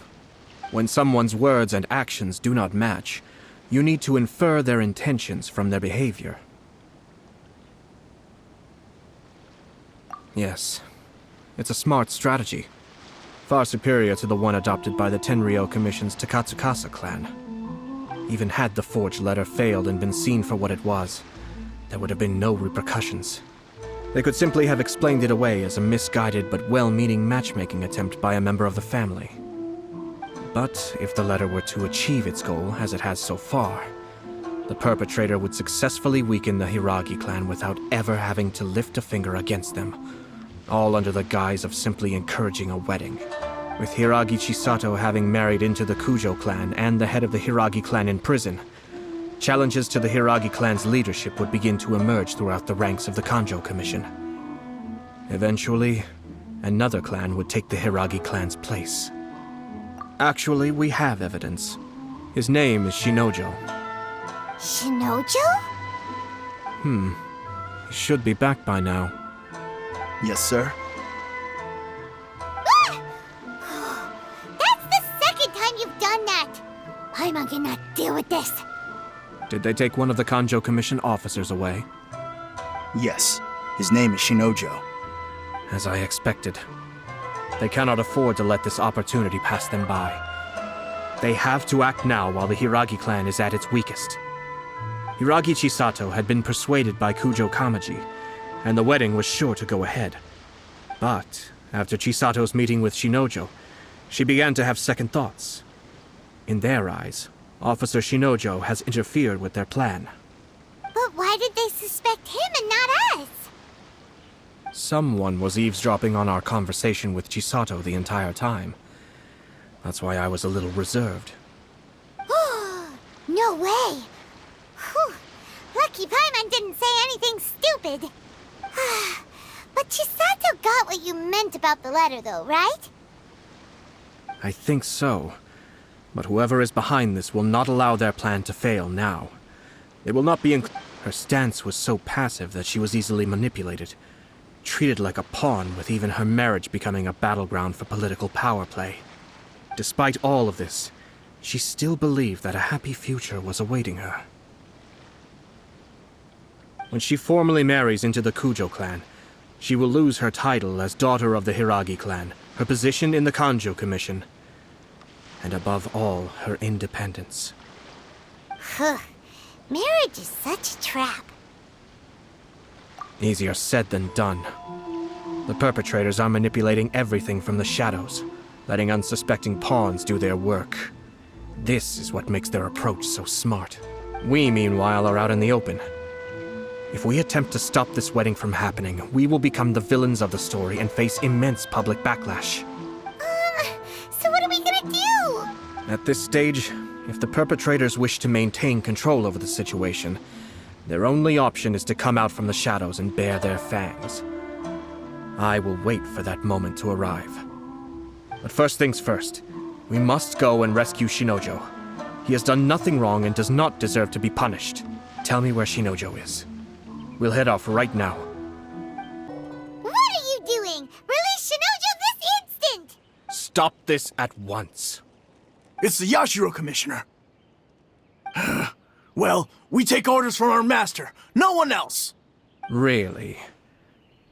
Speaker 5: When someone's words and actions do not match, you need to infer their intentions from their behavior. Yes, it's a smart strategy. Far superior to the one adopted by the Tenryou Commission's Takatsukasa clan. Even had the forged letter failed and been seen for what it was, there would have been no repercussions. They could simply have explained it away as a misguided but well-meaning matchmaking attempt by a member of the family. But if the letter were to achieve its goal, as it has so far, the perpetrator would successfully weaken the Hiragi clan without ever having to lift a finger against them, all under the guise of simply encouraging a wedding. With Hiragi Chisato having married into the Kujo clan and the head of the Hiragi clan in prison, challenges to the Hiragi clan's leadership would begin to emerge throughout the ranks of the Kanjo Commission. Eventually, another clan would take the Hiragi clan's place. Actually, we have evidence. His name is Shinojo.
Speaker 1: Shinojo?
Speaker 5: He should be back by now.
Speaker 10: Yes, sir.
Speaker 1: That's the second time you've done that! Paimon cannot deal with this.
Speaker 5: Did they take one of the Kanjo Commission officers away?
Speaker 10: Yes. His name is Shinojo.
Speaker 5: As I expected. They cannot afford to let this opportunity pass them by. They have to act now while the Hiragi clan is at its weakest. Hiragi Chisato had been persuaded by Kujo Kamaji, and the wedding was sure to go ahead. But after Chisato's meeting with Shinojo, she began to have second thoughts. In their eyes, Officer Shinojo has interfered with their plan.
Speaker 1: But why did they suspect him and not us?
Speaker 5: Someone was eavesdropping on our conversation with Chisato the entire time. That's why I was a little reserved.
Speaker 1: No way! Whew. Lucky Paimon didn't say anything stupid. But Chisato got what you meant about the letter, though, right?
Speaker 5: I think so. But whoever is behind this will not allow their plan to fail now. They will not be Her stance was so passive that she was easily manipulated. treated like a pawn, with even her marriage becoming a battleground for political power play. Despite all of this, she still believed that a happy future was awaiting her. When she formally marries into the Kujo clan, she will lose her title as daughter of the Hiragi clan, her position in the Kanjo Commission, and above all, her independence.
Speaker 1: Huh. Marriage is such a trap.
Speaker 5: Easier said than done. The perpetrators are manipulating everything from the shadows, letting unsuspecting pawns do their work. This is what makes their approach so smart. We, meanwhile, are out in the open. If we attempt to stop this wedding from happening, we will become the villains of the story and face immense public backlash.
Speaker 1: So what are we gonna do?
Speaker 5: At this stage, if the perpetrators wish to maintain control over the situation, their only option is to come out from the shadows and bare their fangs. I will wait for that moment to arrive. But first things first, we must go and rescue Shinojo. He has done nothing wrong and does not deserve to be punished. Tell me where Shinojo is. We'll head off right now.
Speaker 1: What are you doing? Release Shinojo this instant!
Speaker 5: Stop this at once.
Speaker 10: It's the Yashiro Commissioner. Well, we take orders from our master, no one else.
Speaker 5: Really?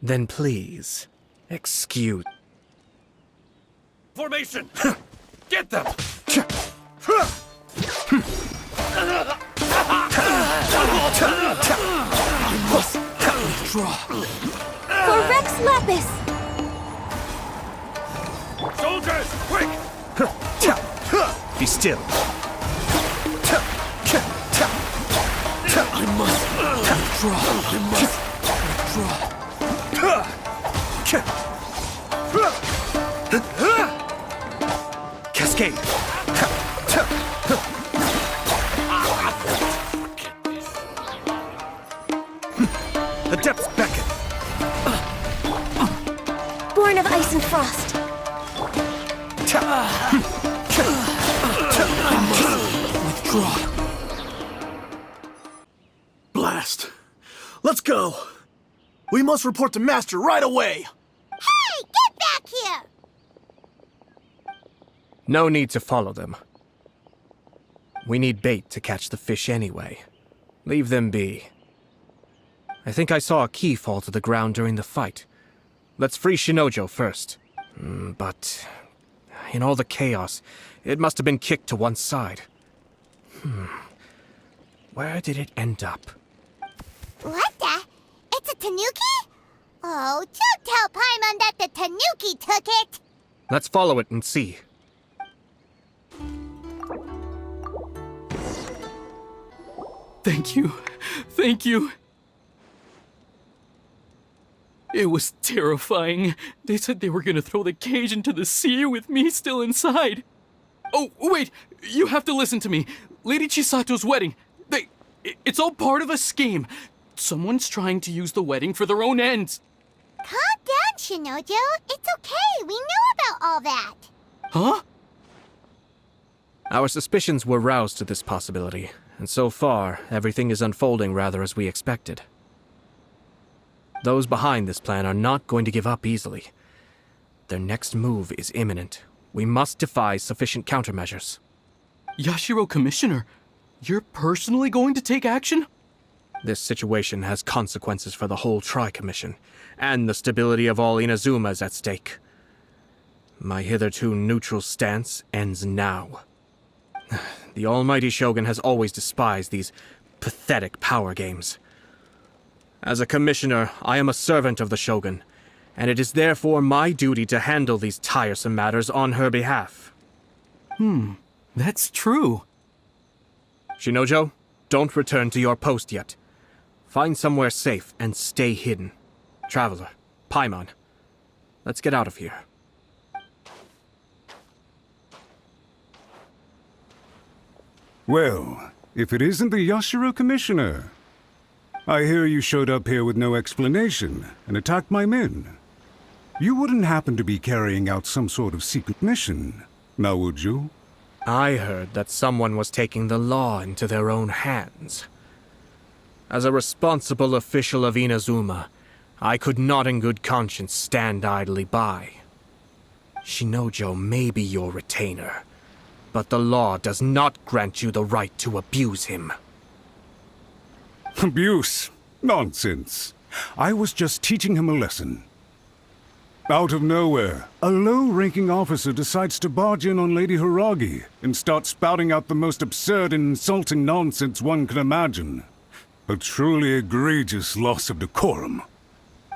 Speaker 5: Then please, excuse...
Speaker 3: Formation! Get them! I must withdraw.
Speaker 12: For Rex Lapis!
Speaker 3: Soldiers, quick!
Speaker 5: Be still.
Speaker 3: I must withdraw.
Speaker 5: Cascade. The depths beckon.
Speaker 12: Born of ice and frost.
Speaker 3: Withdraw.
Speaker 10: Blast. Let's go. We must report to Master right away.
Speaker 1: Hey, get back here!
Speaker 5: No need to follow them. We need bait to catch the fish anyway. Leave them be. I think I saw a key fall to the ground during the fight. Let's free Shinojo first. But in all the chaos, it must have been kicked to one side. Where did it end up?
Speaker 1: What the? It's a tanuki? Oh, don't tell Paimon that the tanuki took it!
Speaker 5: Let's follow it and see.
Speaker 3: Thank you. Thank you. It was terrifying. They said they were gonna throw the cage into the sea with me still inside. Oh, wait! You have to listen to me. Lady Chisato's wedding. It's all part of a scheme. Someone's trying to use the wedding for their own ends.
Speaker 1: Calm down, Shinojo. It's okay. We know about all that.
Speaker 3: Huh?
Speaker 5: Our suspicions were roused to this possibility, and so far, everything is unfolding rather as we expected. Those behind this plan are not going to give up easily. Their next move is imminent. We must devise sufficient countermeasures.
Speaker 3: Yashiro Commissioner, you're personally going to take action?
Speaker 5: This situation has consequences for the whole Tri-Commission, and the stability of all Inazuma is at stake. My hitherto neutral stance ends now. The almighty Shogun has always despised these pathetic power games. As a commissioner, I am a servant of the Shogun, and it is therefore my duty to handle these tiresome matters on her behalf.
Speaker 3: That's true.
Speaker 5: Shinojo, don't return to your post yet. Find somewhere safe and stay hidden. Traveler, Paimon, let's get out of here.
Speaker 7: Well, if it isn't the Yashiro Commissioner. I hear you showed up here with no explanation and attacked my men. You wouldn't happen to be carrying out some sort of secret mission, now would you?
Speaker 5: I heard that someone was taking the law into their own hands. As a responsible official of Inazuma, I could not in good conscience stand idly by. Shinojo may be your retainer, but the law does not grant you the right to abuse him.
Speaker 7: Abuse? Nonsense. I was just teaching him a lesson. Out of nowhere, a low-ranking officer decides to barge in on Lady Hiragi and start spouting out the most absurd and insulting nonsense one can imagine. A truly egregious loss of decorum.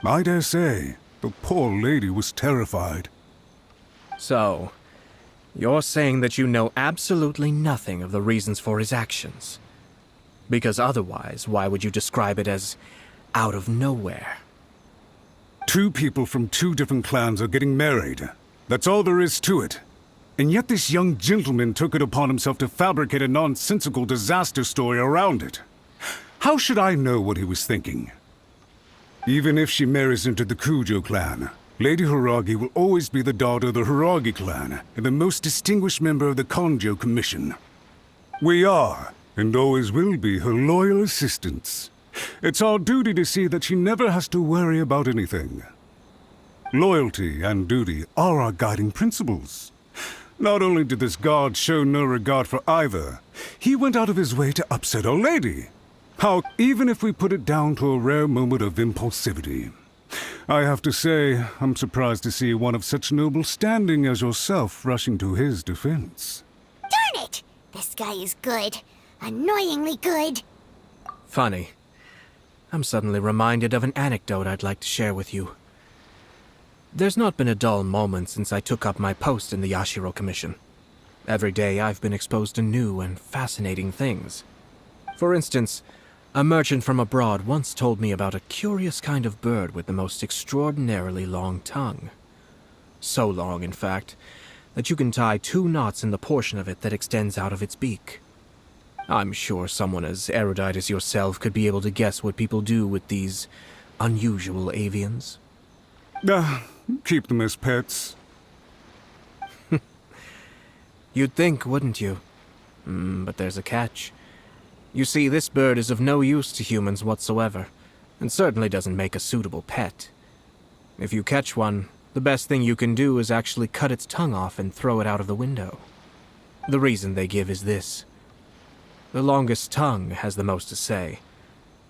Speaker 7: I dare say, the poor lady was terrified.
Speaker 5: So, you're saying that you know absolutely nothing of the reasons for his actions? Because otherwise, why would you describe it as out of nowhere?
Speaker 7: Two people from two different clans are getting married. That's all there is to it. And yet this young gentleman took it upon himself to fabricate a nonsensical disaster story around it. How should I know what he was thinking? Even if she marries into the Kujo clan, Lady Hiragi will always be the daughter of the Hiragi clan and the most distinguished member of the Kanjo Commission. We are, and always will be, her loyal assistants. It's our duty to see that she never has to worry about anything. Loyalty and duty are our guiding principles. Not only did this guard show no regard for either, he went out of his way to upset our lady. How, even if we put it down to a rare moment of impulsivity. I have to say, I'm surprised to see one of such noble standing as yourself rushing to his defense.
Speaker 1: Darn it! This guy is good. Annoyingly good.
Speaker 5: Funny. I'm suddenly reminded of an anecdote I'd like to share with you. There's not been a dull moment since I took up my post in the Yashiro Commission. Every day I've been exposed to new and fascinating things. For instance, a merchant from abroad once told me about a curious kind of bird with the most extraordinarily long tongue. So long, in fact, that you can tie 2 knots in the portion of it that extends out of its beak. I'm sure someone as erudite as yourself could be able to guess what people do with these unusual avians.
Speaker 7: Keep them as pets.
Speaker 5: You'd think, wouldn't you? But there's a catch. You see, this bird is of no use to humans whatsoever, and certainly doesn't make a suitable pet. If you catch one, the best thing you can do is actually cut its tongue off and throw it out of the window. The reason they give is this. The longest tongue has the most to say,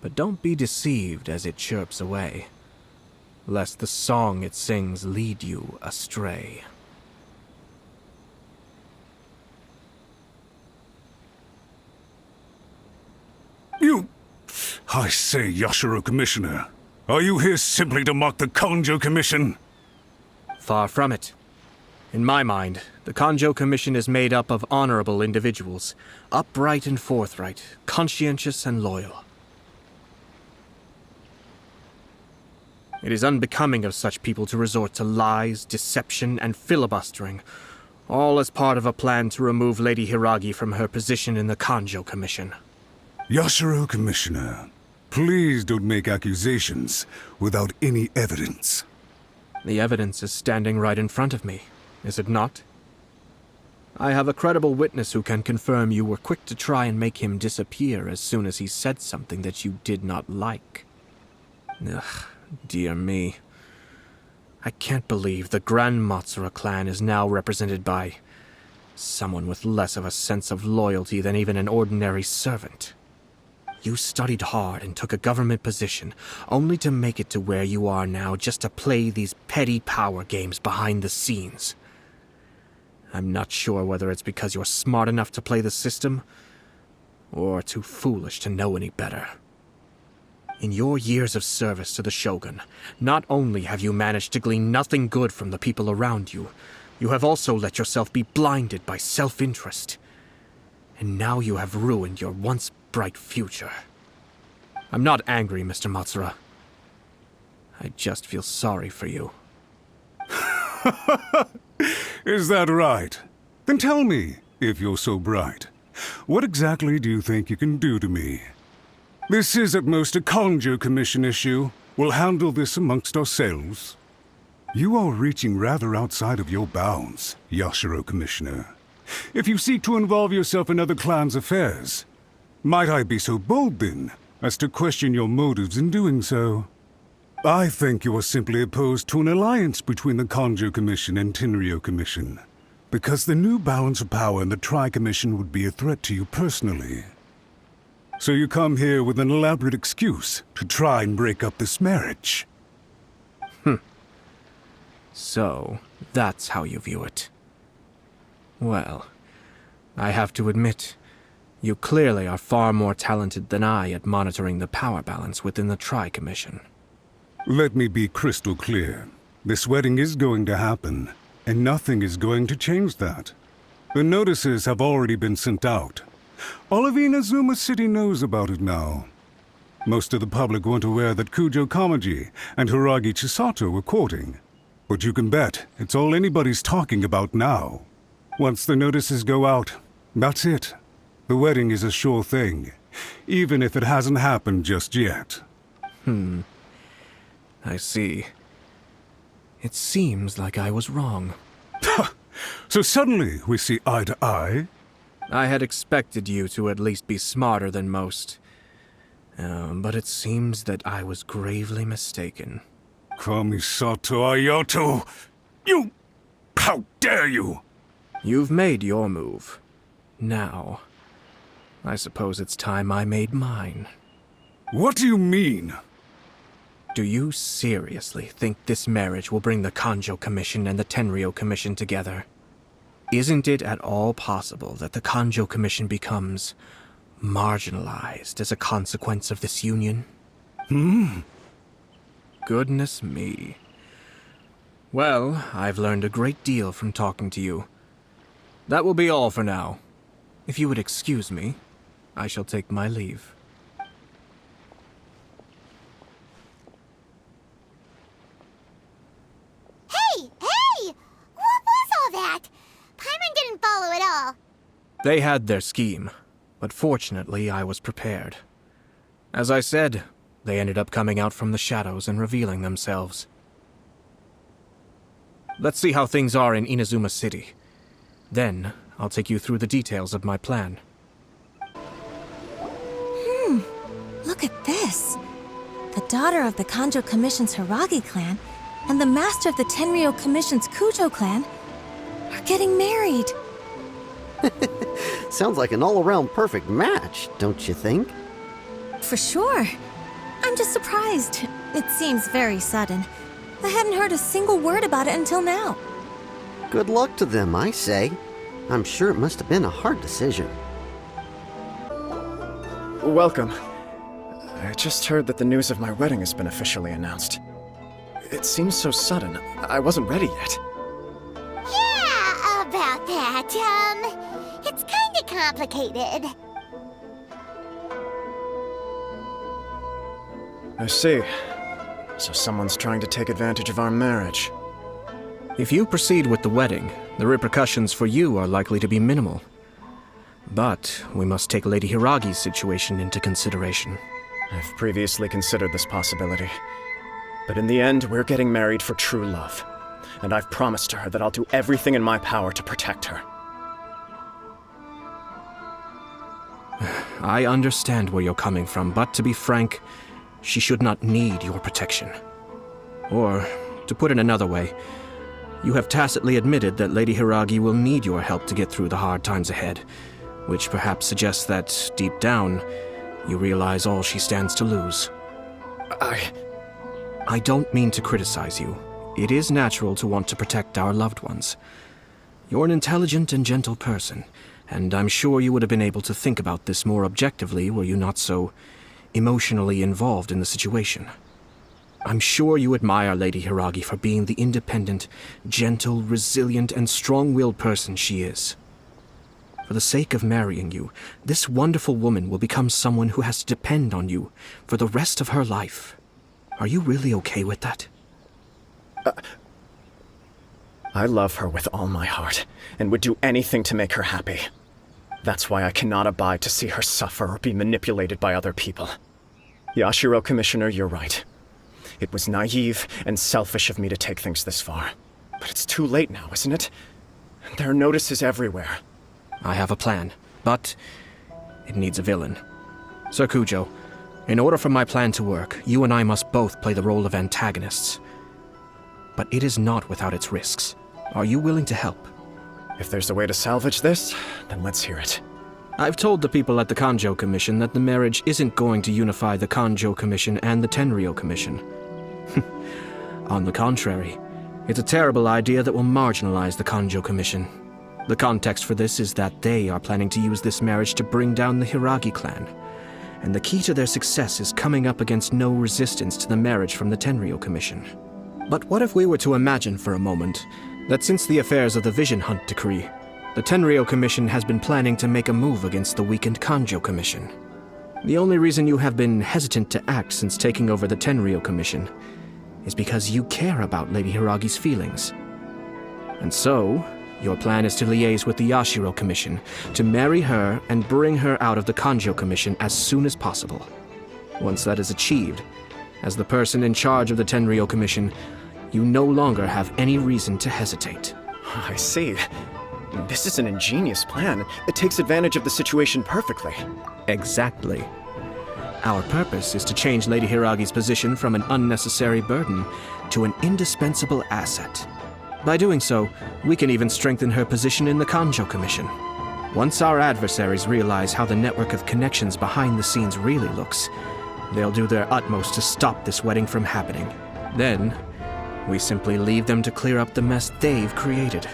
Speaker 5: but don't be deceived as it chirps away, lest the song it sings lead you astray.
Speaker 7: I say, Yashiro Commissioner, are you here simply to mock the Kanjo Commission?
Speaker 5: Far from it. In my mind, the Kanjo Commission is made up of honorable individuals, upright and forthright, conscientious and loyal. It is unbecoming of such people to resort to lies, deception, and filibustering, all as part of a plan to remove Lady Hiragi from her position in the Kanjo Commission.
Speaker 7: Yashiro Commissioner, please don't make accusations without any evidence.
Speaker 5: The evidence is standing right in front of me, is it not? I have a credible witness who can confirm you were quick to try and make him disappear as soon as he said something that you did not like. Ugh, dear me. I can't believe the Grand Matsura clan is now represented by someone with less of a sense of loyalty than even an ordinary servant. You studied hard and took a government position, only to make it to where you are now just to play these petty power games behind the scenes. I'm not sure whether it's because you're smart enough to play the system, or too foolish to know any better. In your years of service to the Shogun, not only have you managed to glean nothing good from the people around you, you have also let yourself be blinded by self-interest. And now you have ruined your once bright future. I'm not angry, Mr. Matsura. I just feel sorry for you.
Speaker 7: Is that right? Then tell me, if you're so bright, what exactly do you think you can do to me? This is at most a Kanjo Commission issue. We'll handle this amongst ourselves. You are reaching rather outside of your bounds, Yashiro Commissioner. If you seek to involve yourself in other clans' affairs, might I be so bold, then, as to question your motives in doing so? I think you are simply opposed to an alliance between the Kanjo Commission and Tenryo Commission, because the new balance of power in the Tri-Commission would be a threat to you personally. So you come here with an elaborate excuse to try and break up this marriage.
Speaker 5: So, that's how you view it. Well, I have to admit, you clearly are far more talented than I at monitoring the power balance within the Tri-Commission.
Speaker 7: Let me be crystal clear. This wedding is going to happen, and nothing is going to change that. The notices have already been sent out. All of Inazuma City knows about it now. Most of the public weren't aware that Kujo Kamaji and Hiragi Chisato were courting. But you can bet it's all anybody's talking about now. Once the notices go out, that's it. The wedding is a sure thing, even if it hasn't happened just yet.
Speaker 5: I see. It seems like I was wrong.
Speaker 7: So suddenly we see eye to eye?
Speaker 5: I had expected you to at least be smarter than most. But it seems that I was gravely mistaken.
Speaker 7: Kamisato Ayato! You... How dare you!
Speaker 5: You've made your move. Now, I suppose it's time I made mine.
Speaker 7: What do you mean?
Speaker 5: Do you seriously think this marriage will bring the Kanjo Commission and the Tenryo Commission together? Isn't it at all possible that the Kanjo Commission becomes marginalized as a consequence of this union? Goodness me. Well, I've learned a great deal from talking to you. That will be all for now. If you would excuse me, I shall take my leave.
Speaker 1: Hey! What was all that? Paimon didn't follow at all.
Speaker 5: They had their scheme, but fortunately I was prepared. As I said, they ended up coming out from the shadows and revealing themselves. Let's see how things are in Inazuma City. Then, I'll take you through the details of my plan.
Speaker 13: Look at this. The daughter of the Kanjo Commission's Hiragi clan and the master of the Tenryo Commission's Kujo clan are getting married.
Speaker 14: Sounds like an all-around perfect match, don't you think?
Speaker 13: For sure. I'm just surprised. It seems very sudden. I hadn't heard a single word about it until now.
Speaker 14: Good luck to them, I say. I'm sure it must have been a hard decision.
Speaker 6: Welcome. I just heard that the news of my wedding has been officially announced. It seems so sudden. I wasn't ready yet.
Speaker 1: Yeah, about that. It's kinda complicated.
Speaker 6: I see. So someone's trying to take advantage of our marriage.
Speaker 5: If you proceed with the wedding, the repercussions for you are likely to be minimal. But we must take Lady Hiragi's situation into consideration.
Speaker 6: I've previously considered this possibility. But in the end, we're getting married for true love. And I've promised her that I'll do everything in my power to protect her.
Speaker 5: I understand where you're coming from, but to be frank, she should not need your protection. Or, to put it another way, you have tacitly admitted that Lady Hiragi will need your help to get through the hard times ahead, which perhaps suggests that, deep down, you realize all she stands to lose. I don't mean to criticize you. It is natural to want to protect our loved ones. You're an intelligent and gentle person, and I'm sure you would have been able to think about this more objectively were you not so emotionally involved in the situation. I'm sure you admire Lady Hiragi for being the independent, gentle, resilient, and strong-willed person she is. For the sake of marrying you, this wonderful woman will become someone who has to depend on you for the rest of her life. Are you really okay with that?
Speaker 6: I love her with all my heart, and would do anything to make her happy. That's why I cannot abide to see her suffer or be manipulated by other people. Yashiro, Commissioner, you're right. It was naive and selfish of me to take things this far. But it's too late now, isn't it? There are notices everywhere.
Speaker 5: I have a plan, but it needs a villain. Sir Kujo, In order for my plan to work, you and I must both play the role of antagonists. But it is not without its risks. Are you willing to help?
Speaker 6: If there's a way to salvage this, then let's hear it.
Speaker 5: I've told the people at the Kanjo Commission that the marriage isn't going to unify the Kanjo Commission and the Tenryou Commission. On the contrary, it's a terrible idea that will marginalize the Kanjo Commission. The context for this is that they are planning to use this marriage to bring down the Hiragi clan. And the key to their success is coming up against no resistance to the marriage from the Tenryou Commission. But what if we were to imagine for a moment that since the affairs of the Vision Hunt decree, the Tenryou Commission has been planning to make a move against the weakened Kanjo Commission? The only reason you have been hesitant to act since taking over the Tenryou Commission is because you care about Lady Hiragi's feelings. And so, your plan is to liaise with the Yashiro Commission to marry her and bring her out of the Kanjo Commission as soon as possible. Once that is achieved, as the person in charge of the Tenryou Commission, you no longer have any reason to hesitate.
Speaker 6: I see. This is an ingenious plan. It takes advantage of the situation perfectly.
Speaker 5: Exactly. Our purpose is to change Lady Hiragi's position from an unnecessary burden to an indispensable asset. By doing so, we can even strengthen her position in the Kanjo Commission. Once our adversaries realize how the network of connections behind the scenes really looks, they'll do their utmost to stop this wedding from happening. Then, we simply leave them to clear up the mess they've created.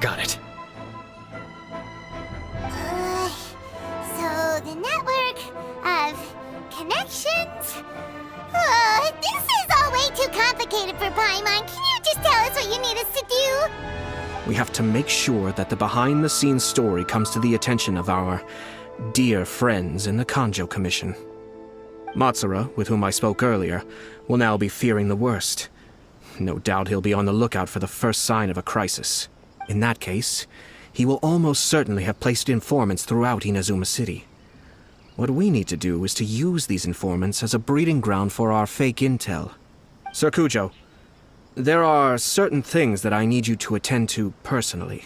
Speaker 6: Got it.
Speaker 1: So the network of connections? This is all way too complicated for Paimon. Can you just tell us what you need us to do?
Speaker 5: We have to make sure that the behind-the-scenes story comes to the attention of our dear friends in the Kanjo Commission. Matsura, with whom I spoke earlier, will now be fearing the worst. No doubt he'll be on the lookout for the first sign of a crisis. In that case, he will almost certainly have placed informants throughout Inazuma City. What we need to do is to use these informants as a breeding ground for our fake intel. Sir Kujo, there are certain things that I need you to attend to personally.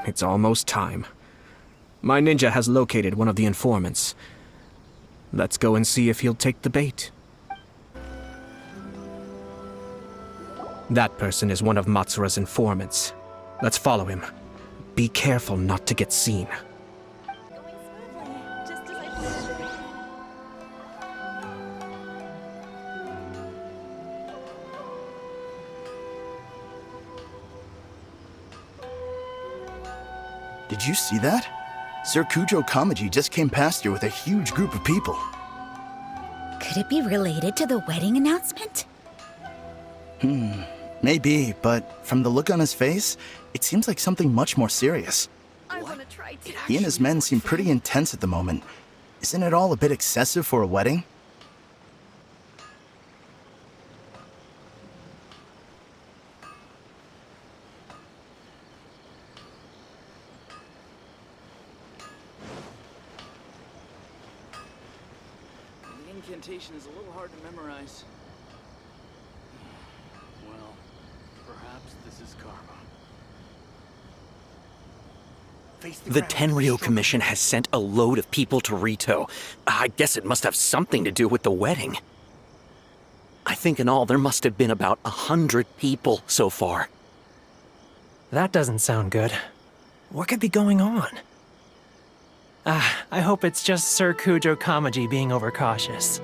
Speaker 5: It's almost time. My ninja has located one of the informants. Let's go and see if he'll take the bait. That person is one of Matsura's informants. Let's follow him. Be careful not to get seen.
Speaker 10: Did you see that? Sir Kujo Kamaji just came past here with a huge group of people.
Speaker 15: Could it be related to the wedding announcement?
Speaker 10: Maybe, but from the look on his face, it seems like something much more serious.
Speaker 15: I want to try to.
Speaker 10: He and his men seem pretty intense at the moment. Isn't it all a bit excessive for a wedding?
Speaker 16: The incantation is a little hard to memorize. Well, perhaps this is karma.
Speaker 17: The Tenryou Commission has sent a load of people to Rito. I guess it must have something to do with the wedding. I think in all there must have been about 100 people so far.
Speaker 4: That doesn't sound good. What could be going on? I hope it's just Sir Kujo Kamaji being overcautious.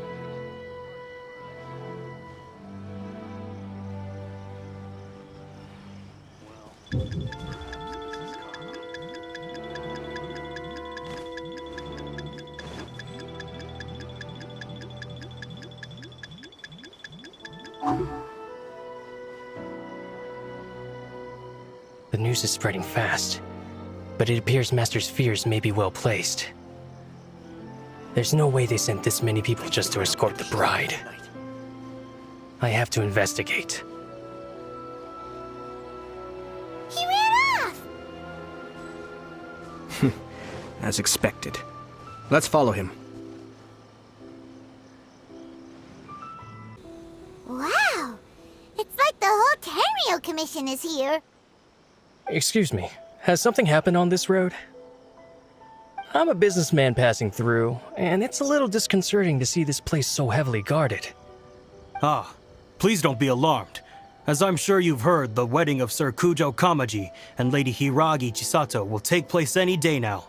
Speaker 4: The news is spreading fast, but it appears Master's fears may be well placed. There's no way they sent this many people just to escort the bride. I have to investigate.
Speaker 1: He ran off!
Speaker 5: As expected. Let's follow him.
Speaker 1: Wow! It's like the whole Tenryou Commission is here.
Speaker 4: Excuse me, has something happened on this road? I'm a businessman passing through, and it's a little disconcerting to see this place so heavily guarded.
Speaker 18: Ah, please don't be alarmed. As I'm sure you've heard, the wedding of Sir Kujo Kamaji and Lady Hiragi Chisato will take place any day now.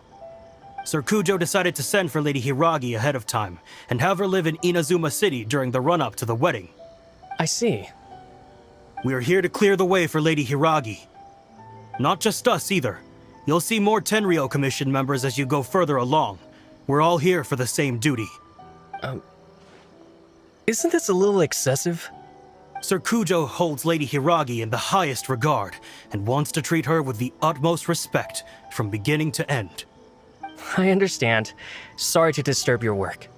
Speaker 18: Sir Kujo decided to send for Lady Hiragi ahead of time and have her live in Inazuma City during the run-up to the wedding.
Speaker 4: I see.
Speaker 18: We are here to clear the way for Lady Hiragi. Not just us either. You'll see more Tenryou Commission members as you go further along. We're all here for the same duty.
Speaker 4: Isn't this a little excessive?
Speaker 18: Sir Kujo holds Lady Hiragi in the highest regard and wants to treat her with the utmost respect from beginning to end.
Speaker 4: I understand. Sorry to disturb your work.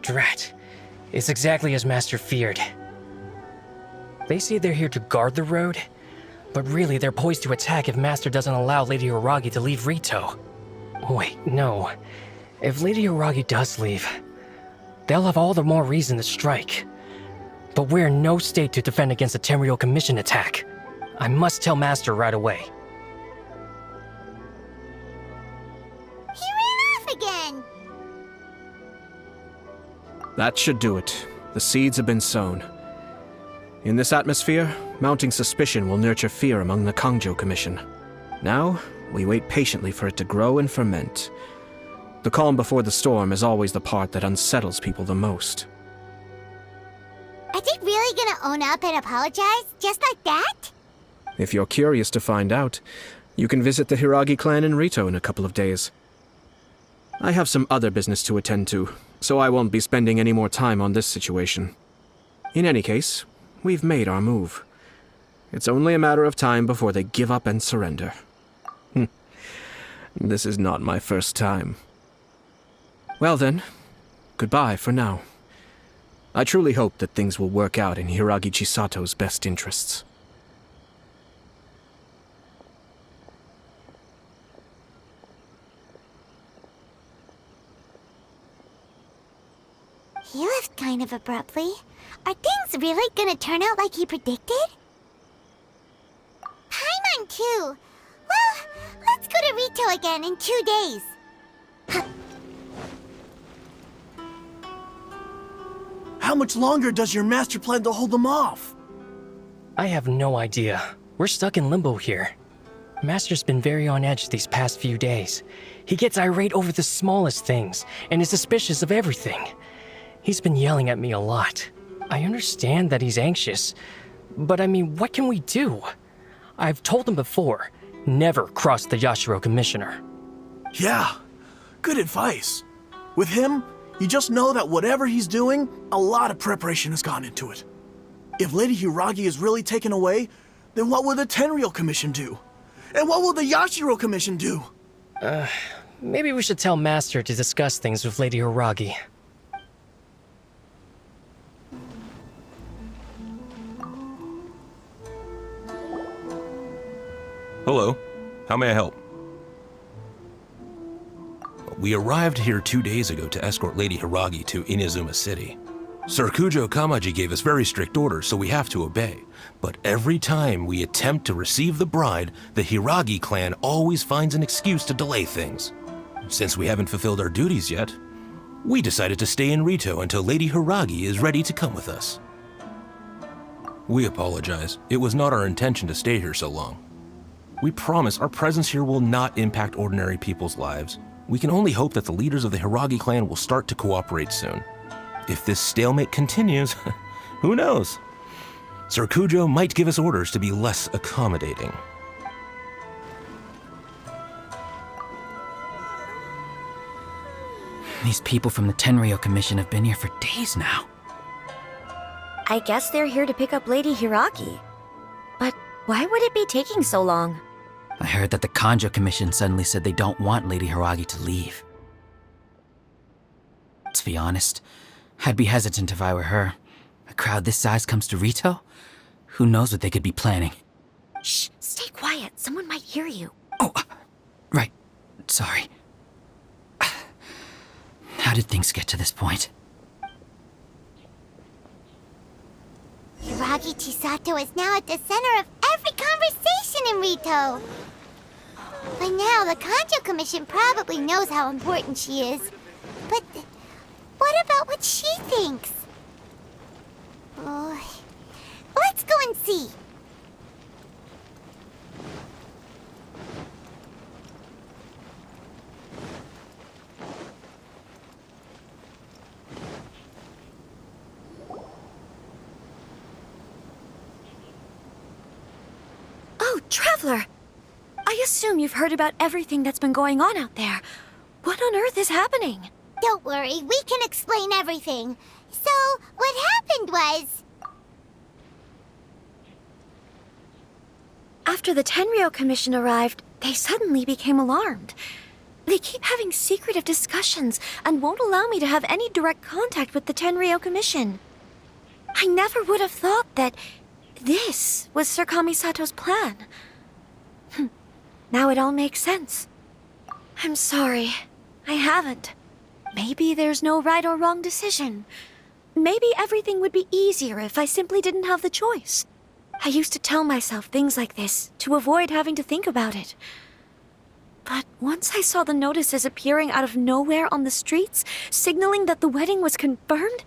Speaker 4: Drat. It's exactly as Master feared. They say they're here to guard the road, but really they're poised to attack if Master doesn't allow Lady Hiragi to leave Rito. Wait, no. If Lady Hiragi does leave, they'll have all the more reason to strike. But we're in no state to defend against a Tenryou Commission attack. I must tell Master right away.
Speaker 1: He ran off again!
Speaker 5: That should do it. The seeds have been sown. In this atmosphere, mounting suspicion will nurture fear among the Kangjo Commission. Now, we wait patiently for it to grow and ferment. The calm before the storm is always the part that unsettles people the most.
Speaker 1: Are they really gonna own up and apologize, just like that?
Speaker 5: If you're curious to find out, you can visit the Hiragi clan in Rito in a couple of days. I have some other business to attend to, so I won't be spending any more time on this situation. In any case, we've made our move. It's only a matter of time before they give up and surrender. This is not my first time. Well then, goodbye for now. I truly hope that things will work out in Hiragi Chisato's best interests.
Speaker 1: He left kind of abruptly. Are things really gonna turn out like he predicted? Paimon too! Well, let's go to Rito again in 2 days.
Speaker 10: How much longer does your master plan to hold them off?
Speaker 4: I have no idea. We're stuck in limbo here. Master's been very on edge these past few days. He gets irate over the smallest things, and is suspicious of everything. He's been yelling at me a lot. I understand that he's anxious, but I mean, what can we do? I've told him before, never cross the Yashiro Commissioner.
Speaker 10: Yeah, good advice. With him, you just know that whatever he's doing, a lot of preparation has gone into it. If Lady Hiragi is really taken away, then what will the Tenryou Commission do? And what will the Yashiro Commission do?
Speaker 4: Maybe we should tell Master to discuss things with Lady Hiragi.
Speaker 19: Hello. How may I help? We arrived here 2 days ago to escort Lady Hiragi to Inazuma City. Sir Kujo Kamaji gave us very strict orders, so we have to obey. But every time we attempt to receive the bride, the Hiragi clan always finds an excuse to delay things. Since we haven't fulfilled our duties yet, we decided to stay in Rito until Lady Hiragi is ready to come with us. We apologize. It was not our intention to stay here so long. We promise our presence here will not impact ordinary people's lives. We can only hope that the leaders of the Hiragi clan will start to cooperate soon. If this stalemate continues, who knows? Sir Kujo might give us orders to be less accommodating.
Speaker 15: These people from the Tenryou Commission have been here for days now.
Speaker 12: I guess they're here to pick up Lady Hiragi. But why would it be taking so long?
Speaker 15: I heard that the Kanjo Commission suddenly said they don't want Lady Hiragi to leave. To be honest, I'd be hesitant if I were her. A crowd this size comes to Rito? Who knows what they could be planning?
Speaker 12: Shh, stay quiet. Someone might hear you.
Speaker 15: Oh, right. Sorry. How did things get to this point?
Speaker 1: Hiragi Chisato is now at the center of every conversation in Rito. By now, the Kanjo Commission probably knows how important she is. But what about what she thinks? Oh, let's go and see.
Speaker 12: Oh, Traveler! I assume you've heard about everything that's been going on out there. What on earth is happening?
Speaker 1: Don't worry, we can explain everything. So, what happened was...
Speaker 12: After the Tenryou Commission arrived, they suddenly became alarmed. They keep having secretive discussions and won't allow me to have any direct contact with the Tenryou Commission. I never would have thought that this was Sir Kamisato's plan. Now it all makes sense. I'm sorry. I haven't. Maybe there's no right or wrong decision. Maybe everything would be easier if I simply didn't have the choice. I used to tell myself things like this to avoid having to think about it. But once I saw the notices appearing out of nowhere on the streets, signaling that the wedding was confirmed,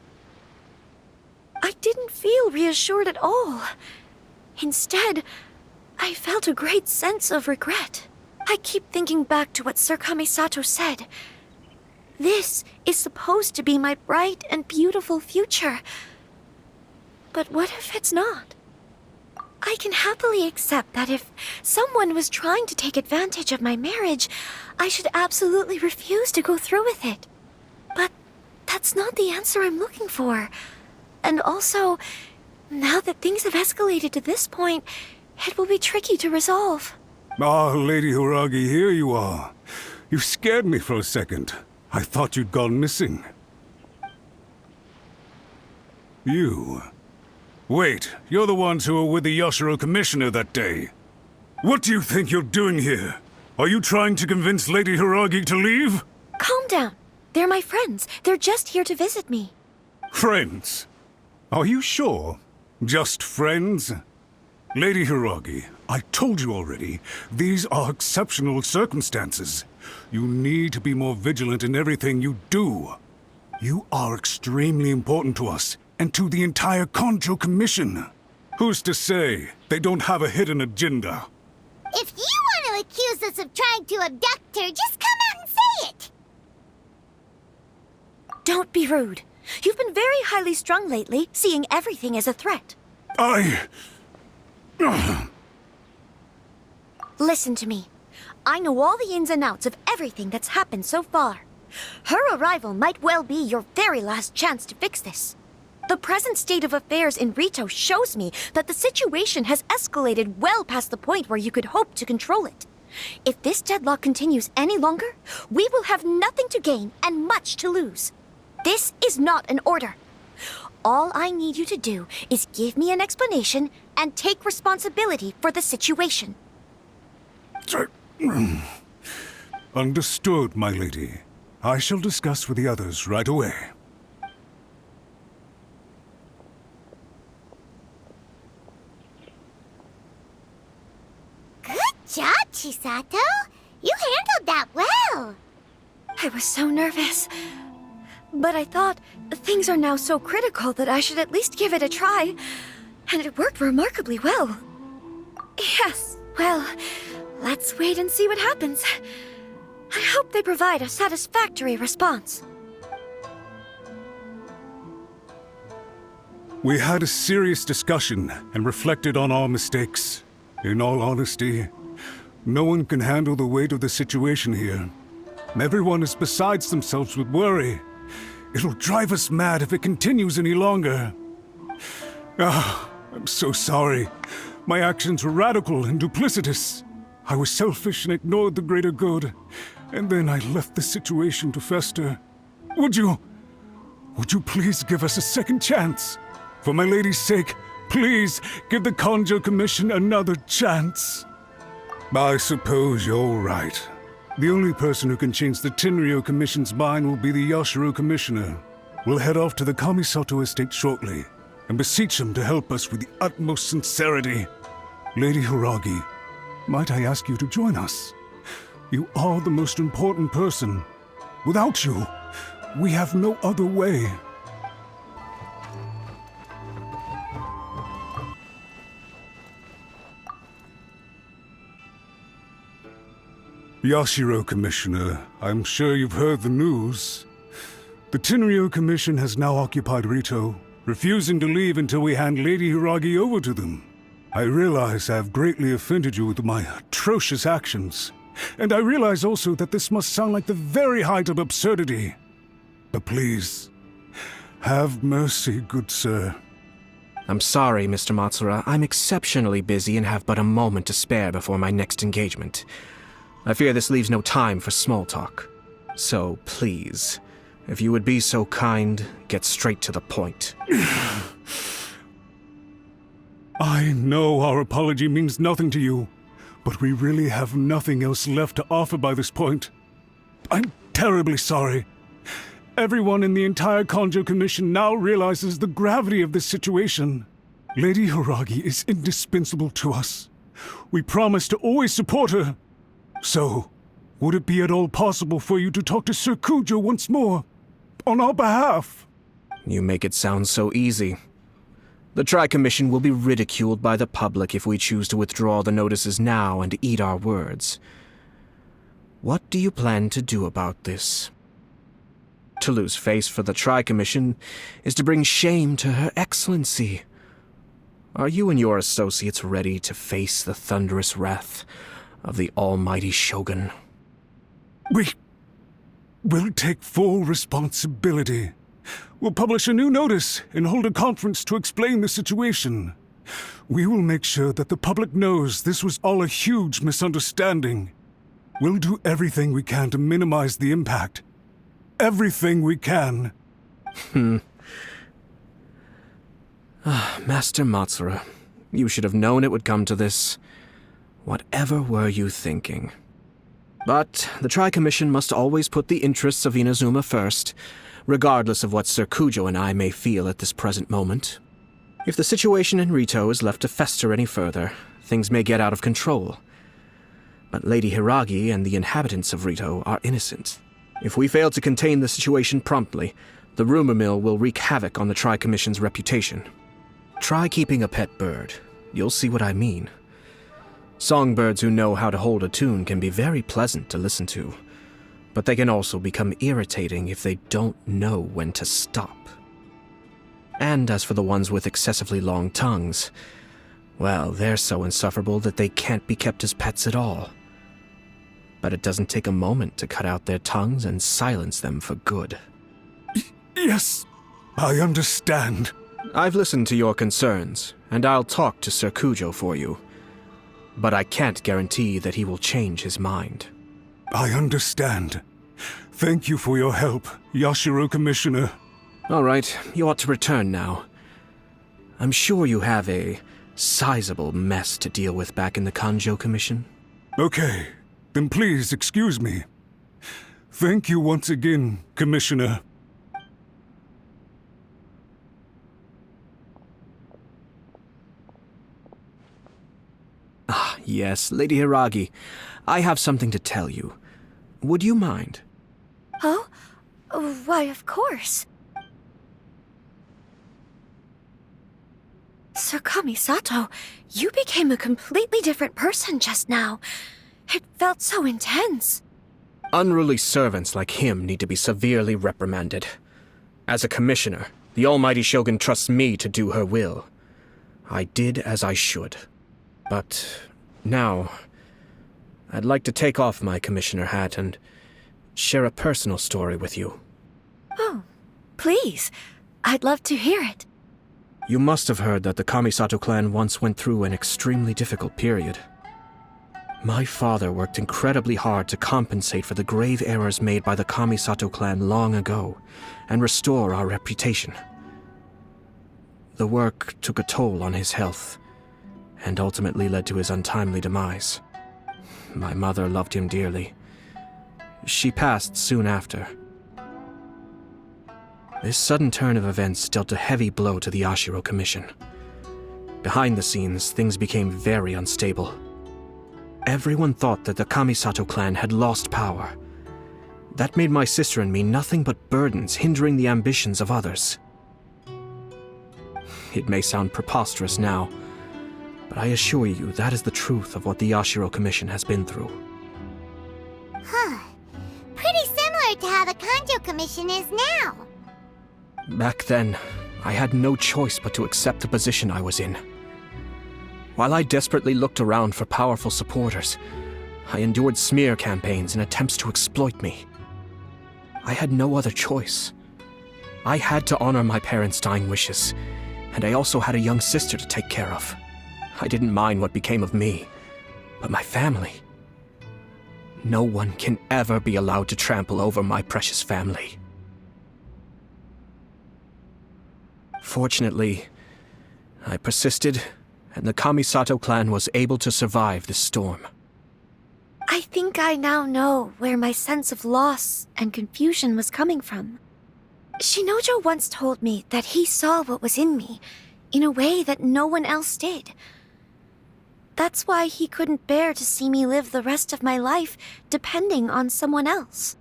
Speaker 12: I didn't feel reassured at all. Instead, I felt a great sense of regret. I keep thinking back to what Sir Kamisato said. This is supposed to be my bright and beautiful future. But what if it's not? I can happily accept that if someone was trying to take advantage of my marriage, I should absolutely refuse to go through with it. But that's not the answer I'm looking for. And also, now that things have escalated to this point, it will be tricky to resolve.
Speaker 7: Ah, Lady Hiragi, here you are. You scared me for a second. I thought you'd gone missing. You... Wait, you're the ones who were with the Yoshiro Commissioner that day. What do you think you're doing here? Are you trying to convince Lady Hiragi to leave?
Speaker 12: Calm down. They're my friends. They're just here to visit me.
Speaker 7: Friends? Are you sure? Just friends? Lady Hiragi, I told you already, these are exceptional circumstances. You need to be more vigilant in everything you do. You are extremely important to us, and to the entire Kanjo Commission. Who's to say they don't have a hidden agenda?
Speaker 1: If you want to accuse us of trying to abduct her, just come out and say it!
Speaker 12: Don't be rude. You've been very highly strung lately, seeing everything as a threat. Listen to me. I know all the ins and outs of everything that's happened so far. Her arrival might well be your very last chance to fix this. The present state of affairs in Rito shows me that the situation has escalated well past the point where you could hope to control it. If this deadlock continues any longer, we will have nothing to gain and much to lose. This is not an order. All I need you to do is give me an explanation and take responsibility for the situation.
Speaker 7: Understood, my lady. I shall discuss with the others right away.
Speaker 1: Good job, Chisato. You handled that well.
Speaker 12: I was so nervous. But I thought things are now so critical that I should at least give it a try. And it worked remarkably well. Yes, well, let's wait and see what happens. I hope they provide a satisfactory response.
Speaker 7: We had a serious discussion and reflected on our mistakes. In all honesty, no one can handle the weight of the situation here. Everyone is besides themselves with worry. It'll drive us mad if it continues any longer. I'm so sorry. My actions were radical and duplicitous. I was selfish and ignored the greater good. And then I left the situation to fester. Would you please give us a second chance? For my lady's sake, please give the Kanjo Commission another chance. I suppose you're right. The only person who can change the Tenryou Commission's mind will be the Yashiro Commissioner. We'll head off to the Kamisato estate shortly and beseech him to help us with the utmost sincerity. Lady Hiragi, might I ask you to join us? You are the most important person. Without you, we have no other way. Yashiro Commissioner, I'm sure you've heard the news. The Tenryou Commission has now occupied Rito, refusing to leave until we hand Lady Hiragi over to them. I realize I have greatly offended you with my atrocious actions, and I realize also that this must sound like the very height of absurdity. But please, have mercy, good sir.
Speaker 5: I'm sorry, Mr. Matsura. I'm exceptionally busy and have but a moment to spare before my next engagement. I fear this leaves no time for small talk. So, please, if you would be so kind, get straight to the point.
Speaker 7: I know our apology means nothing to you, but we really have nothing else left to offer by this point. I'm terribly sorry. Everyone in the entire Kanjo Commission now realizes the gravity of this situation. Lady Hiragi is indispensable to us. We promise to always support her. So, would it be at all possible for you to talk to Sir Kujo once more, on our behalf?
Speaker 5: You make it sound so easy. The Tri-Commission will be ridiculed by the public if we choose to withdraw the notices now and eat our words. What do you plan to do about this? To lose face for the Tri-Commission is to bring shame to Her Excellency. Are you and your associates ready to face the thunderous wrath of the almighty Shogun?
Speaker 7: We will take full responsibility. We'll publish a new notice and hold a conference to explain the situation. We will make sure that the public knows this was all a huge misunderstanding. We'll do everything we can to minimize the impact. Everything we can.
Speaker 5: Master Matsura, you should have known it would come to this. Whatever were you thinking? But the Tri-Commission must always put the interests of Inazuma first, regardless of what Sir Kujo and I may feel at this present moment. If the situation in Rito is left to fester any further, things may get out of control. But Lady Hiragi and the inhabitants of Rito are innocent. If we fail to contain the situation promptly, the rumor mill will wreak havoc on the Tri-Commission's reputation. Try keeping a pet bird. You'll see what I mean. Songbirds who know how to hold a tune can be very pleasant to listen to, but they can also become irritating if they don't know when to stop. And as for the ones with excessively long tongues, well, they're so insufferable that they can't be kept as pets at all. But it doesn't take a moment to cut out their tongues and silence them for good.
Speaker 7: Yes, I understand.
Speaker 5: I've listened to your concerns, and I'll talk to Sir Kujo for you. But I can't guarantee that he will change his mind.
Speaker 7: I understand. Thank you for your help, Yashiro Commissioner.
Speaker 5: All right, you ought to return now. I'm sure you have a sizable mess to deal with back in the Kanjo Commission.
Speaker 7: Okay, then please excuse me. Thank you once again, Commissioner.
Speaker 5: Ah, yes, Lady Hiragi. I have something to tell you. Would you mind?
Speaker 12: Oh? Why, of course. Sir Kamisato, you became a completely different person just now. It felt so intense.
Speaker 5: Unruly servants like him need to be severely reprimanded. As a commissioner, the almighty Shogun trusts me to do her will. I did as I should. But now, I'd like to take off my commissioner hat and share a personal story with you.
Speaker 12: Oh, please. I'd love to hear it.
Speaker 5: You must have heard that the Kamisato clan once went through an extremely difficult period. My father worked incredibly hard to compensate for the grave errors made by the Kamisato clan long ago and restore our reputation. The work took a toll on his health and ultimately led to his untimely demise. My mother loved him dearly, She passed soon after. This sudden turn of events dealt a heavy blow to the Yashiro Commission. Behind the scenes, things became very unstable. Everyone thought that the Kamisato clan had lost power. That made my sister and me nothing but burdens hindering the ambitions of others. It may sound preposterous now, but I assure you that is the truth of what the Yashiro Commission has been through.
Speaker 1: Huh. Pretty similar to how the Kanjo Commission is now.
Speaker 5: Back then, I had no choice but to accept the position I was in. While I desperately looked around for powerful supporters, I endured smear campaigns and attempts to exploit me. I had no other choice. I had to honor my parents' dying wishes, and I also had a young sister to take care of. I didn't mind what became of me, but my family. No one can ever be allowed to trample over my precious family. Fortunately, I persisted, and the Kamisato clan was able to survive this storm.
Speaker 12: I think I now know where my sense of loss and confusion was coming from. Shinojo once told me that he saw what was in me in a way that no one else did. That's why he couldn't bear to see me live the rest of my life depending on someone else.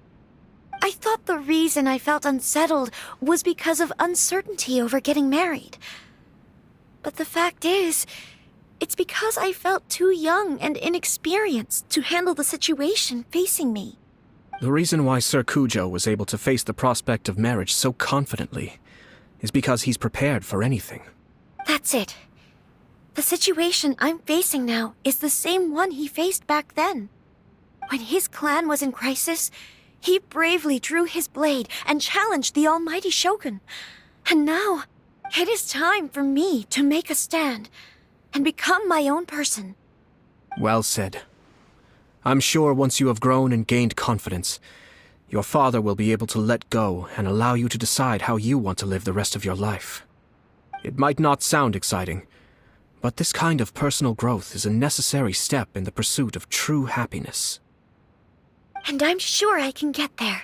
Speaker 12: I thought the reason I felt unsettled was because of uncertainty over getting married. But the fact is, it's because I felt too young and inexperienced to handle the situation facing me.
Speaker 5: The reason why Sir Kujo was able to face the prospect of marriage so confidently is because he's prepared for anything.
Speaker 12: That's it. The situation I'm facing now is the same one he faced back then. When his clan was in crisis, he bravely drew his blade and challenged the almighty Shogun. And now, it is time for me to make a stand and become my own person.
Speaker 5: Well said. I'm sure once you have grown and gained confidence, your father will be able to let go and allow you to decide how you want to live the rest of your life. It might not sound exciting, but this kind of personal growth is a necessary step in the pursuit of true happiness.
Speaker 12: And I'm sure I can get there.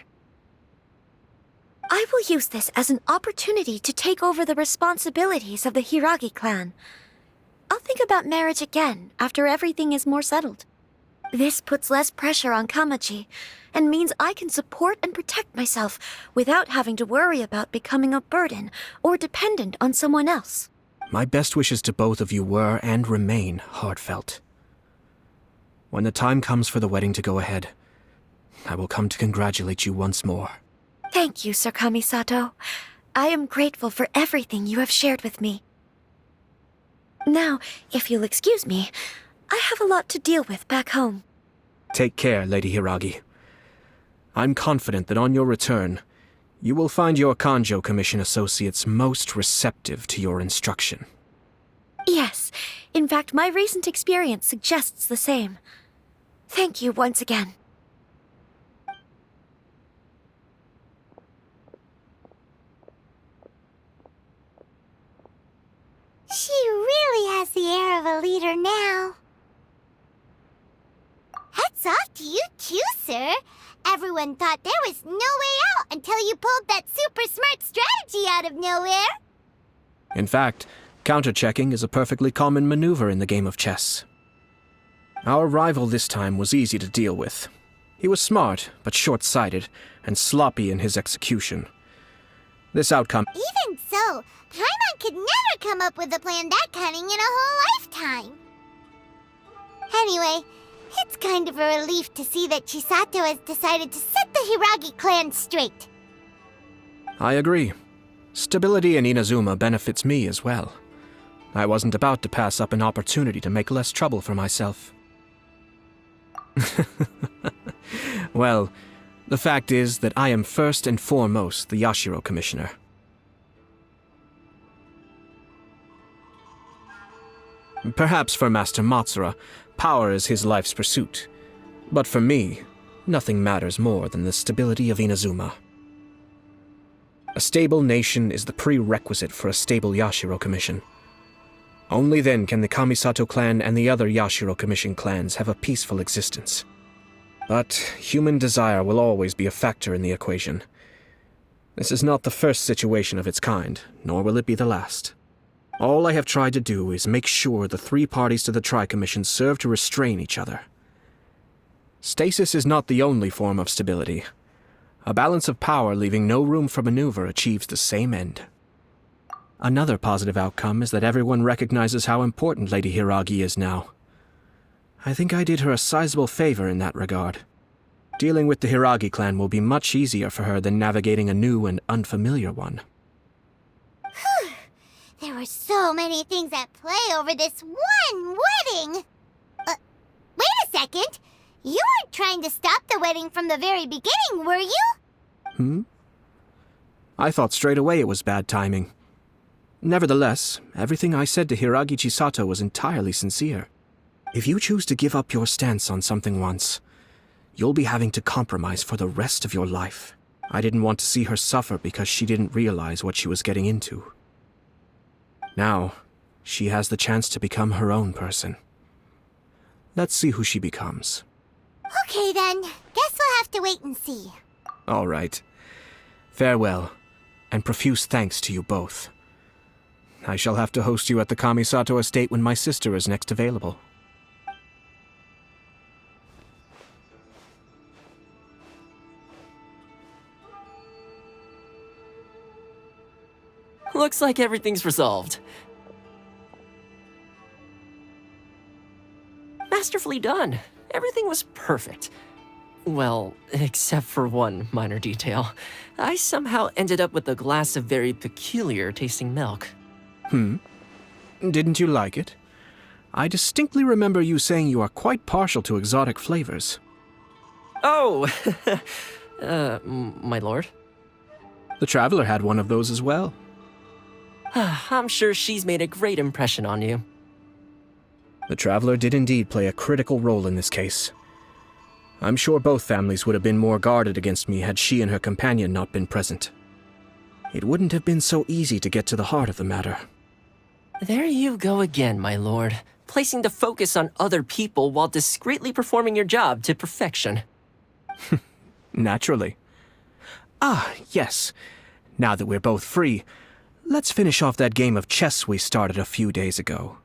Speaker 12: I will use this as an opportunity to take over the responsibilities of the Hiragi clan. I'll think about marriage again after everything is more settled. This puts less pressure on Kamaji, and means I can support and protect myself without having to worry about becoming a burden or dependent on someone else.
Speaker 5: My best wishes to both of you were and remain heartfelt. When the time comes for the wedding to go ahead, I will come to congratulate you once more.
Speaker 12: Thank you, Sir Kamisato. I am grateful for everything you have shared with me. Now, if you'll excuse me, I have a lot to deal with back home.
Speaker 5: Take care, Lady Hiragi. I'm confident that on your return, you will find your Kanjo Commission associates most receptive to your instruction.
Speaker 12: Yes, in fact, my recent experience suggests the same. Thank you once again.
Speaker 1: She really has the air of a leader now. Hats off to you too, sir. Everyone thought there was no way out until you pulled that super smart strategy out of nowhere.
Speaker 5: In fact, counter-checking is a perfectly common maneuver in the game of chess. Our rival this time was easy to deal with. He was smart, but short-sighted, and sloppy in his execution. This outcome...
Speaker 1: Even so, Paimon could never come up with a plan that cunning in a whole lifetime. Anyway, it's kind of a relief to see that Chisato has decided to set the Hiragi clan straight.
Speaker 5: I agree. Stability in Inazuma benefits me as well. I wasn't about to pass up an opportunity to make less trouble for myself. Well, the fact is that I am first and foremost the Yashiro Commissioner. Perhaps for Master Matsura, power is his life's pursuit. But for me, nothing matters more than the stability of Inazuma. A stable nation is the prerequisite for a stable Yashiro Commission. Only then can the Kamisato clan and the other Yashiro Commission clans have a peaceful existence. But human desire will always be a factor in the equation. This is not the first situation of its kind, nor will it be the last. All I have tried to do is make sure the three parties to the Tri-Commission serve to restrain each other. Stasis is not the only form of stability. A balance of power leaving no room for maneuver achieves the same end. Another positive outcome is that everyone recognizes how important Lady Hiragi is now. I think I did her a sizable favor in that regard. Dealing with the Hiragi clan will be much easier for her than navigating a new and unfamiliar one.
Speaker 1: Whew. There were so many things at play over this one wedding! Wait a second! You weren't trying to stop the wedding from the very beginning, were you?
Speaker 5: I thought straight away it was bad timing. Nevertheless, everything I said to Hiragi Chisato was entirely sincere. If you choose to give up your stance on something once, you'll be having to compromise for the rest of your life. I didn't want to see her suffer because she didn't realize what she was getting into. Now, she has the chance to become her own person. Let's see who she becomes.
Speaker 1: Okay then, guess we'll have to wait and see.
Speaker 5: All right. Farewell, and profuse thanks to you both. I shall have to host you at the Kamisato estate when my sister is next available.
Speaker 20: Looks like everything's resolved. Masterfully done. Everything was perfect. Well, except for one minor detail. I somehow ended up with a glass of very peculiar tasting milk.
Speaker 5: Didn't you like it? I distinctly remember you saying you are quite partial to exotic flavors.
Speaker 20: Oh, my lord.
Speaker 5: The Traveler had one of those as well.
Speaker 20: I'm sure she's made a great impression on you.
Speaker 5: The Traveler did indeed play a critical role in this case. I'm sure both families would have been more guarded against me had she and her companion not been present. It wouldn't have been so easy to get to the heart of the matter.
Speaker 20: There you go again, my lord. Placing the focus on other people while discreetly performing your job to perfection.
Speaker 5: Naturally. Ah, yes. Now that we're both free, let's finish off that game of chess we started a few days ago.